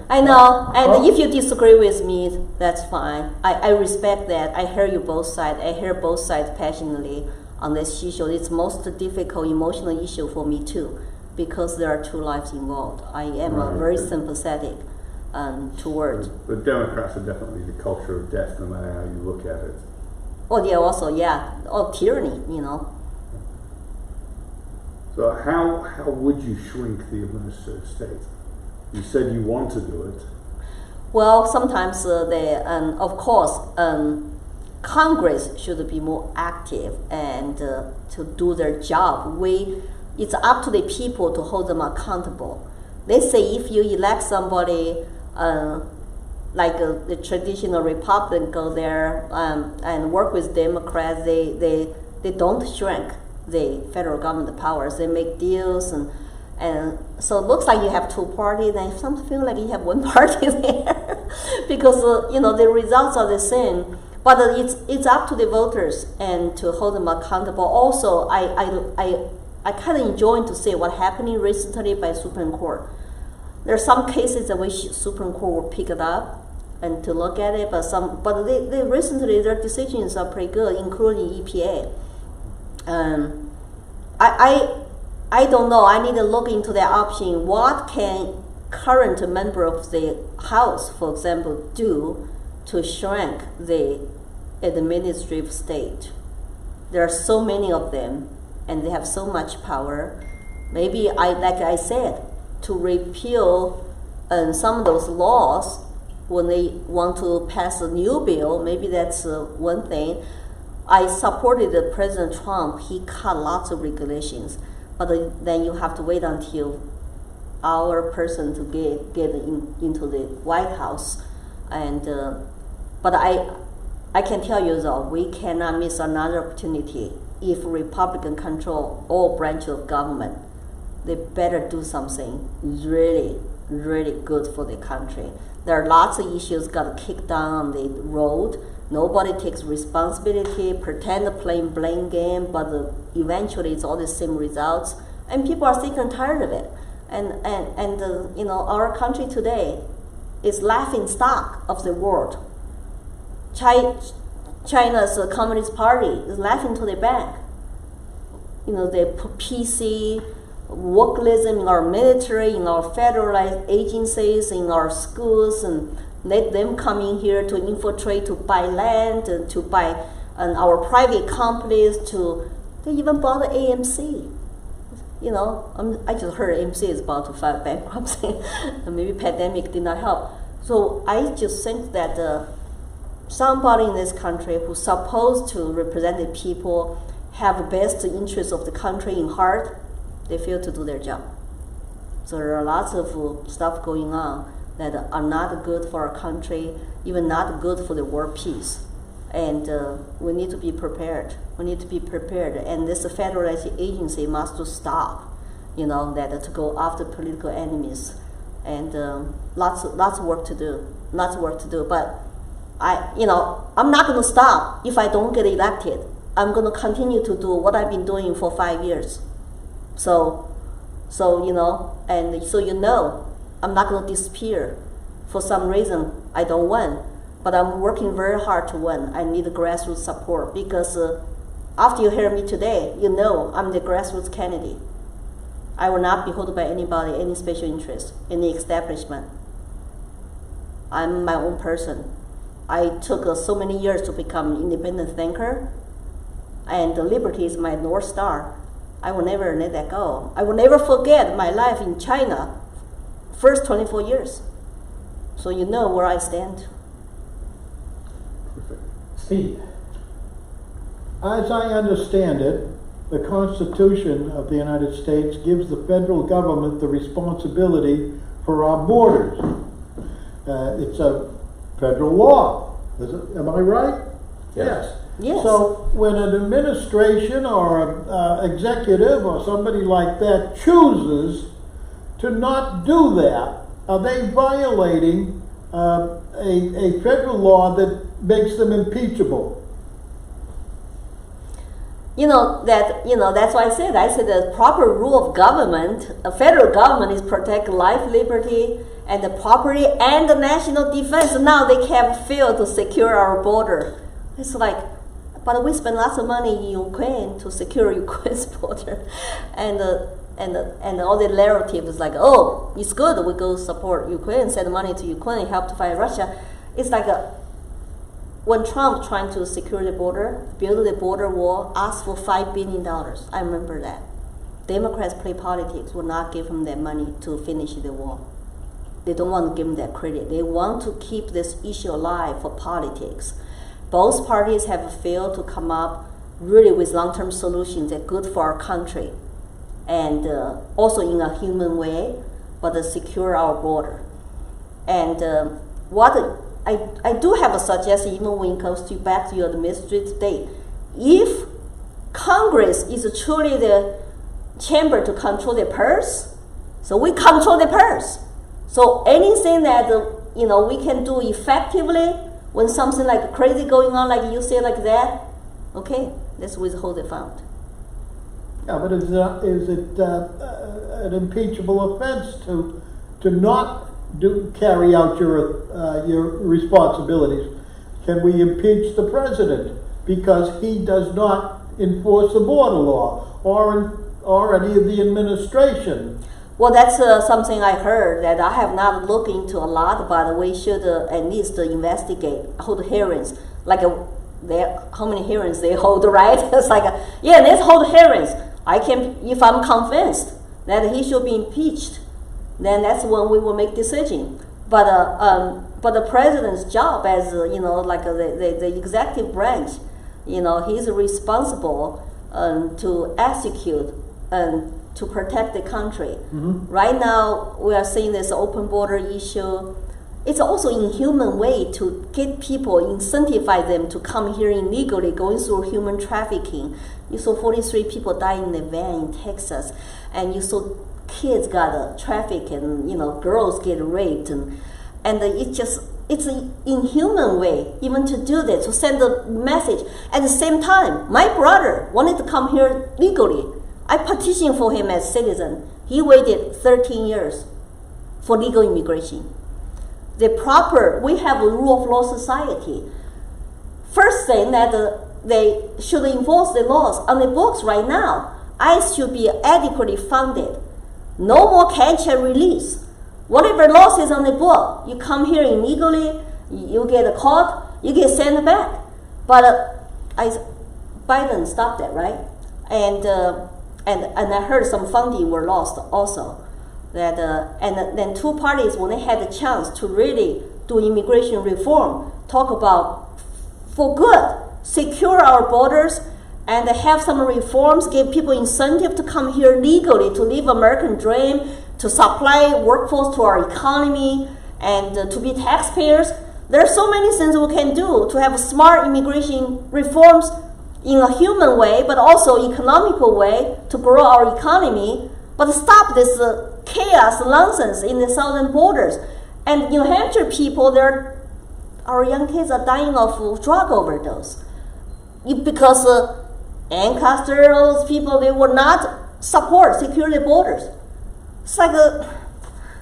C: I know, and if you disagree with me, that's fine. I respect that. I hear you both sides. I hear both sides passionately on this issue. It's most difficult emotional issue for me too, because there are two lives involved. I am very sympathetic towards.
B: The Democrats are definitely the culture of death, no matter how you look at it.
C: Oh, yeah, also, yeah. Oh, tyranny,
B: So how would you shrink the administrative state? You said you want to do it.
C: Well, sometimes of course, Congress should be more active and to do their job. It's up to the people to hold them accountable. They say if you elect somebody like the traditional Republican go there and work with Democrats, they don't shrink the federal government powers. They make deals and so it looks like you have two parties, and some feel like you have one party there because the results are the same. But it's up to the voters and to hold them accountable. Also, I kind of enjoy to see what happening recently by Supreme Court. There are some cases that wish Supreme Court would pick it up and to look at it, but they recently their decisions are pretty good, including EPA. I don't know. I need to look into that option. What can current member of the House, for example, do to shrink the administrative state? There are so many of them, and they have so much power. Maybe like I said, to repeal some of those laws when they want to pass a new bill. Maybe that's one thing. I supported President Trump. He cut lots of regulations, but then you have to wait until our person to get into the White House. And but I can tell you though, we cannot miss another opportunity. If Republican control all branches of government, they better do something really, really good for the country. There are lots of issues got kicked down on the road. Nobody takes responsibility, pretend to play blame game, but eventually it's all the same results. And people are sick and tired of it. And our country today is laughing stock of the world. China's Communist Party is laughing to the bank. The PC, workalism in our military, in our federalized agencies, in our schools, and let them come in here to infiltrate, to buy land, to buy our private companies, they even bought the AMC. I just heard AMC is about to file bankruptcy. Maybe pandemic did not help. So I just think that somebody in this country who's supposed to represent the people, have the best interest of the country in heart, they fail to do their job. So there are lots of stuff going on that are not good for our country, even not good for the world peace. And we need to be prepared. We need to be prepared. And this federalized agency must stop, that to go after political enemies. And lots of work to do. Lots of work to do. But I'm not going to stop if I don't get elected. I'm going to continue to do what I've been doing for 5 years. So I'm not going to disappear. For some reason, I don't win, but I'm working very hard to win. I need grassroots support because after you hear me today, I'm the grassroots candidate. I will not be held by anybody, any special interest, any establishment. I'm my own person. I took so many years to become an independent thinker, and liberty is my North Star. I will never let that go. I will never forget my life in China, first 24 years. So you know where I stand.
A: Steve?
E: As I understand it, the Constitution of the United States gives the federal government the responsibility for our borders. It's a federal law. Am I right?
D: Yes.
C: Yes.
E: So when an administration or an executive or somebody like that chooses to not do that, are they violating a federal law that makes them impeachable?
C: That's why I said the proper rule of government, a federal government is protect life, liberty, and the property and the national defense. Now they can't fail to secure our border. It's like, but we spend lots of money in Ukraine to secure Ukraine's border, and all the narrative is like, oh, it's good, we go support Ukraine, send money to Ukraine, help to fight Russia. It's like when Trump trying to secure the border, build the border wall, asked for $5 billion. I remember that. Democrats play politics, will not give him that money to finish the wall. They don't want to give him that credit. They want to keep this issue alive for politics. Both parties have failed to come up really with long-term solutions that are good for our country, and also in a human way, but secure our border. And I do have a suggestion, even when it comes to back to your administrative state. If Congress is truly the chamber to control the purse, so we control the purse. So anything that we can do effectively when something like crazy going on, like you say, like that, okay, let's withhold the fund.
E: Yeah, but is it an impeachable offense to not carry out your responsibilities? Can we impeach the president because he does not enforce the border law, or any of the administration?
C: Well, that's something I heard that I have not looked into a lot, but we should at least investigate, hold hearings, like how many hearings they hold, right? It's like, let's hold hearings. If I'm convinced that he should be impeached, then that's when we will make decision. But the president's job as the executive branch, he's responsible to execute and to protect the country. Mm-hmm. Right now, we are seeing this open border issue. It's also inhuman way to get people, incentivize them to come here illegally, going through human trafficking. You saw 43 people die in the van in Texas, and you saw kids got trafficked, and girls get raped, and it's an inhuman way even to do that, to send a message. At the same time, my brother wanted to come here legally. I petitioned for him as citizen. He waited 13 years for legal immigration. We have a rule of law society. First thing that they should enforce the laws on the books right now. ICE should be adequately funded. No more catch and release. Whatever law is on the book, you come here illegally, you get caught, you get sent back. But Biden stopped that, right? And I heard some funding were lost also. And then two parties, when they had the chance to really do immigration reform, talk about for good, secure our borders, and have some reforms, give people incentive to come here legally, to live American dream, to supply workforce to our economy, and to be taxpayers. There are so many things we can do to have smart immigration reforms in a human way, but also economical way to grow our economy, but stop this chaos nonsense in the southern borders. And New Hampshire people, our young kids are dying of drug overdose because Ancaster, all those people, they will not secure the borders. It's like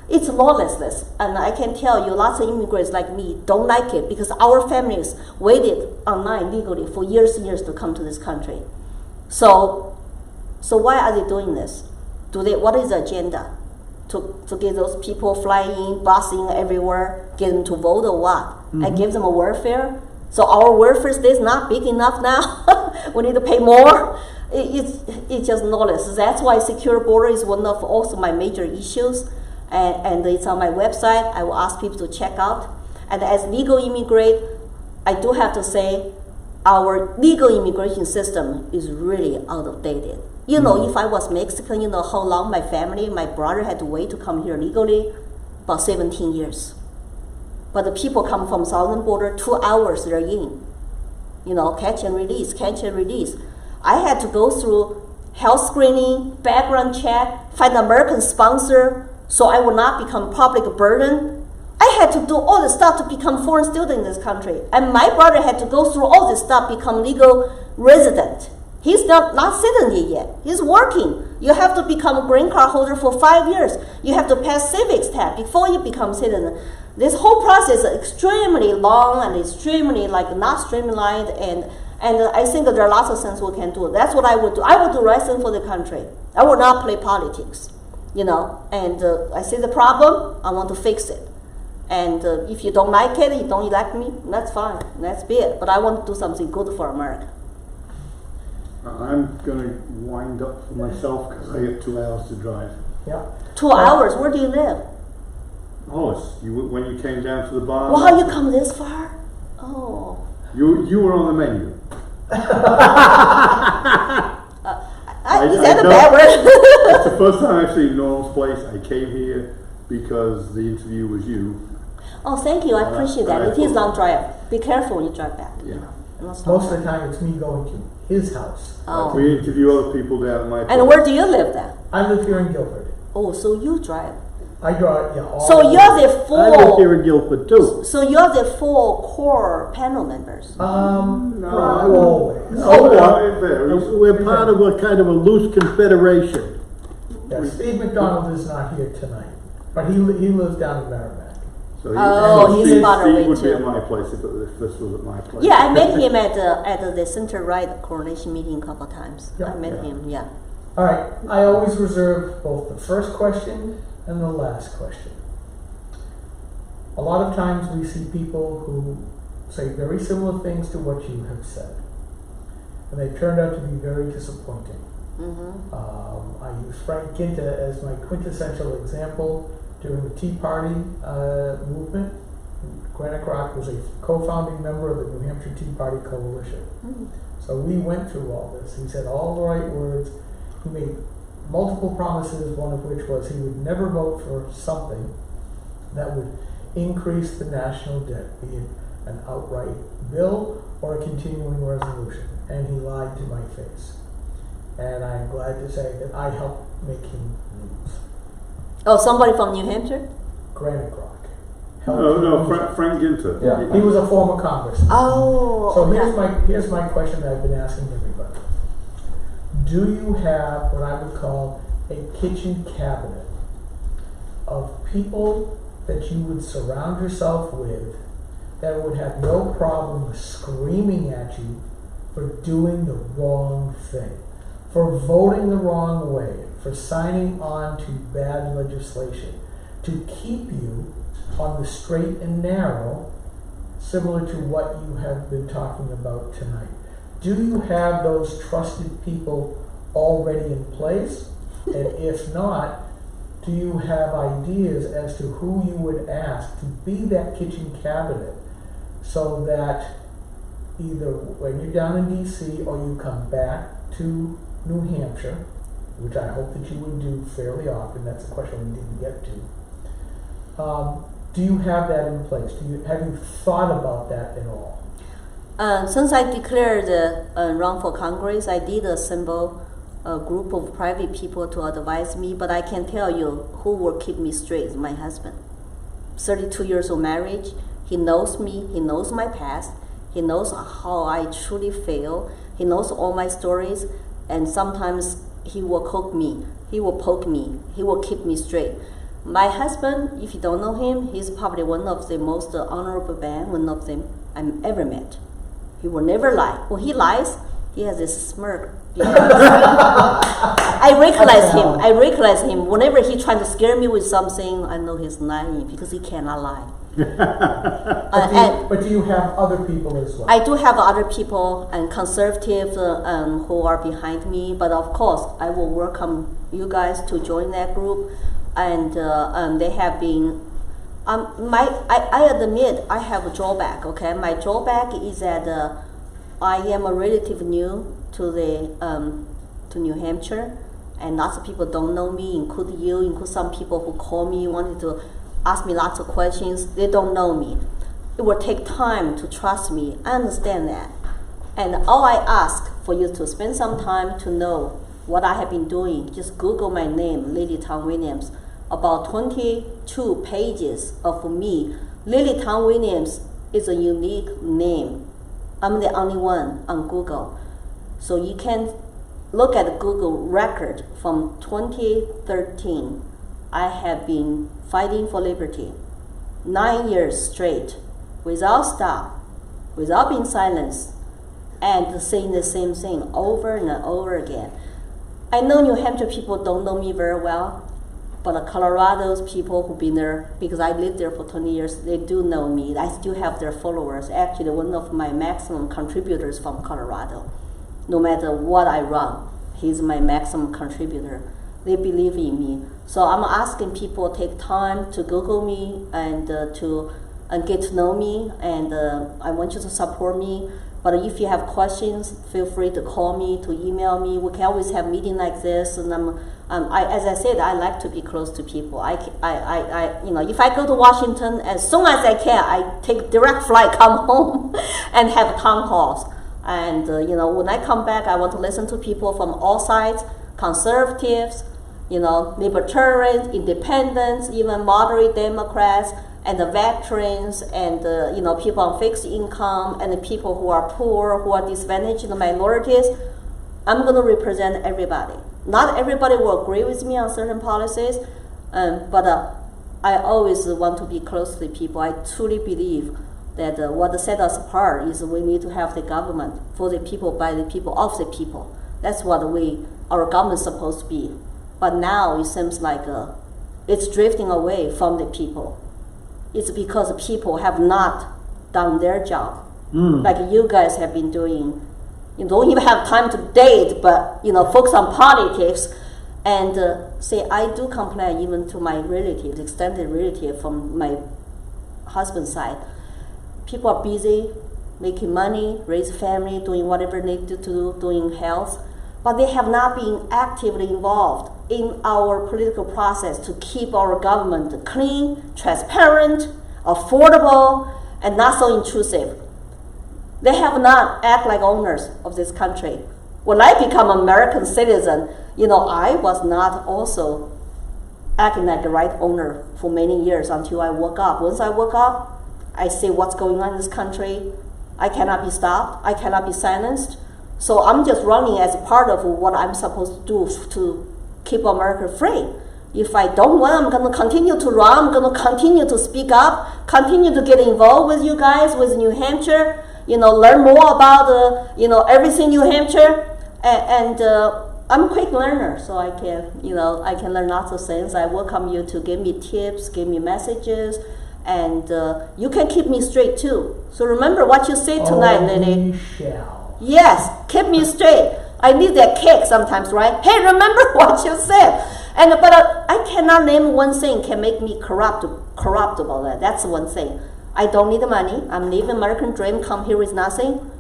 C: it's lawlessness, and I can tell you, lots of immigrants like me don't like it because our families waited online legally for years and years to come to this country. So why are they doing this? What is the agenda? To get those people flying, busing everywhere, get them to vote or what? Mm-hmm. And give them a welfare? So our welfare state is not big enough now. We need to pay more. It's just lawless. That's why secure border is one of also my major issues. And it's on my website. I will ask people to check out. And as legal immigrant, I do have to say, our legal immigration system is really outdated. You know, if I was Mexican, you know how long my family, my brother had to wait to come here legally? About 17 years. But the people come from southern border, 2 hours they're in. You know, catch and release, catch and release. I had to go through health screening, background check, find an American sponsor, so I would not become public burden. I had to do all this stuff to become foreign student in this country. And my brother had to go through all this stuff, become legal resident. He's not citizen yet. He's working. You have to become a green card holder for 5 years. You have to pass civics test before you become citizen. This whole process is extremely long and extremely not streamlined, and I think that there are lots of things we can do. That's what I would do. I would do right thing for the country. I would not play politics, you know. And I see the problem. I want to fix it. And if you don't like it, you don't elect me, that's fine. That's be it. But I want to do something good for America.
B: I'm going to wind up for myself because I get 2 hours to drive.
A: Yeah.
C: 2 hours? Where do you live?
B: Oh, when you came down to the bar.
C: Wow, you come this far? Oh.
B: You were on the menu.
C: Is that a bad word?
B: It's the first time I've seen Norm's place. I came here because the interview was you.
C: Oh, thank you. I appreciate that. It is long drive. Be careful when you drive back.
B: Yeah.
A: Most of the time, it's me going to his house.
C: Oh.
B: We interview other people down at my place.
C: And where do you live then?
A: I live here in Guilford.
C: Oh, so you drive.
A: I drive, yeah.
C: So you're the
E: I live here
C: full.
E: in Guilford too.
C: So you're the full core panel members.
A: Not always.
B: It varies.
E: We're part of a kind of a loose confederation.
A: Yeah, Steve McDonald is not here tonight, but he lives down in Merrimack.
B: So
C: Oh, he's far away
B: Steve would be
C: too.
B: at my place if this was at my place.
C: Yeah, I met him at the center right coronation meeting a couple of times.
A: Yeah.
C: I met him. Yeah.
A: All right, I always reserve both the first question and the last question. A lot of times we see people who say very similar things to what you have said, and they turned out to be very disappointing. I use Frank Ginta as my quintessential example during the Tea Party movement. Granite Rock was a co-founding member of the New Hampshire Tea Party Coalition. So we went through all this. He said all the right words. He made multiple promises, one of which was he would never vote for something that would increase the national debt, be it an outright bill or a continuing resolution. And he lied to my face. And I'm glad to say that I helped make him lose.
C: Oh, somebody from New Hampshire?
A: Granite Rock.
B: No, Frank Ginter.
D: Yeah.
A: He was a former congressman.
C: Oh.
A: So
C: okay.
A: here's my question that I've been asking everybody. Do you have what I would call a kitchen cabinet of people that you would surround yourself with that would have no problem screaming at you for doing the wrong thing, for voting the wrong way, for signing on to bad legislation, to keep you on the straight and narrow, similar to what you have been talking about tonight? Do you have those trusted people already in place? And if not, do you have ideas as to who you would ask to be that kitchen cabinet so that either when you're down in DC or you come back to New Hampshire, which I hope that you would do fairly often, that's a question we didn't get to, do you have that in place? Have you thought about that at all?
C: Since I declared run for Congress, I did assemble a group of private people to advise me, but I can tell you who will keep me straight is my husband. 32 years of marriage, he knows me, he knows my past, he knows how I truly feel, he knows all my stories, and sometimes he will cook me, he will poke me, he will keep me straight. My husband, if you don't know him, he's probably one of the most honorable men, one of them I've ever met. He will never lie. When he lies, he has this smirk. I recognize him. Whenever he's trying to scare me with something, I know he's lying because he cannot lie.
A: But do you have other people as well?
C: I do have other people and conservatives who are behind me, but of course, I will welcome you guys to join that group. And they have been. I admit I have a drawback. Okay, my drawback is that I am a relative new to to New Hampshire, and lots of people don't know me, including you, include some people who call me, wanted to ask me lots of questions. They don't know me. It will take time to trust me. I understand that. And all I ask for you to spend some time to know what I have been doing. Just Google my name, Lily Tang Williams. About 22 pages of me. Lily Tang Williams is a unique name. I'm the only one on Google. So you can look at the Google record from 2013. I have been fighting for liberty 9 years straight, without stop, without being silenced, and saying the same thing over and over again. I know New Hampshire people don't know me very well, but Colorado's people who've been there, because I lived there for 20 years, they do know me. I still have their followers. Actually, one of my maximum contributors from Colorado. No matter what I run, he's my maximum contributor. They believe in me. So I'm asking people to take time to Google me and get to know me, and I want you to support me. But if you have questions, feel free to call me, to email me. We can always have meeting like this. And as I said, I like to be close to people. If I go to Washington, as soon as I can, I take direct flight, come home, and have town halls. And when I come back, I want to listen to people from all sides, conservatives, libertarians, independents, even moderate Democrats, and the veterans, and people on fixed income, and the people who are poor, who are disadvantaged, the minorities. I'm going to represent everybody. Not everybody will agree with me on certain policies, but I always want to be close to people. I truly believe that what sets us apart is we need to have the government for the people, by the people, of the people. That's what our government is supposed to be. But now it seems like it's drifting away from the people. It's because people have not done their job, like you guys have been doing. You don't even have time to date, but focus on politics, and say I do complain even to my relatives, extended relative from my husband's side. People are busy, making money, raise family, doing whatever they need to do, doing health, but they have not been actively involved in our political process to keep our government clean, transparent, affordable, and not so intrusive. They have not acted like owners of this country. When I become an American citizen, I was not also acting like the right owner for many years until I woke up. Once I woke up, I see what's going on in this country. I cannot be stopped. I cannot be silenced. So I'm just running as part of what I'm supposed to do to keep America free. If I don't want, I'm going to continue to run. I'm going to continue to speak up, continue to get involved with you guys, with New Hampshire, learn more about, everything New Hampshire. And I'm a quick learner, so I can learn lots of things. I welcome you to give me tips, give me messages, and you can keep me straight too. So remember what you say tonight, Lily.
A: We shall.
C: Yes, keep me straight. I need that kick sometimes, right? Hey, remember what you said. But I cannot name one thing can make me corruptible. That's one thing. I don't need the money. I'm living American dream. Come here with nothing.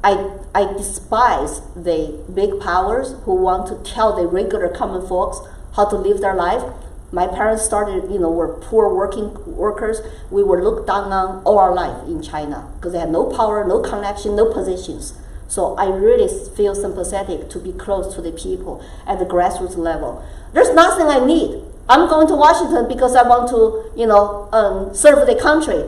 C: I despise the big powers who want to tell the regular common folks how to live their life. My parents started, were poor workers. We were looked down on all our life in China because they had no power, no connection, no positions. So I really feel sympathetic to be close to the people at the grassroots level. There's nothing I need. I'm going to Washington because I want to, serve the country.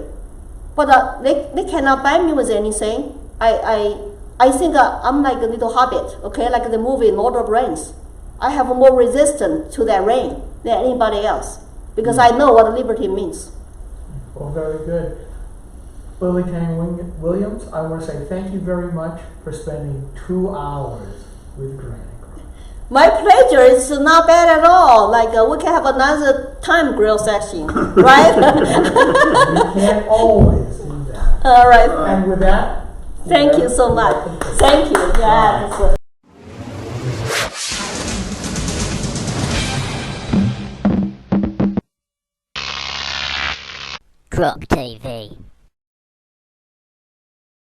C: But they cannot buy me with anything. I think I'm like a little hobbit, okay, like the movie Lord of the Rings. I have more resistance to that rain than anybody else because I know what liberty means.
A: Well, very good. Lily Tang Williams, I want to say thank you very much for spending 2 hours with Granny.
C: My pleasure. It's not bad at all. Like we can have another time grill session, right?
A: We can't always do that.
C: All right.
A: And with that,
C: thank you so much. Thank you. Yeah.
F: Grok TV.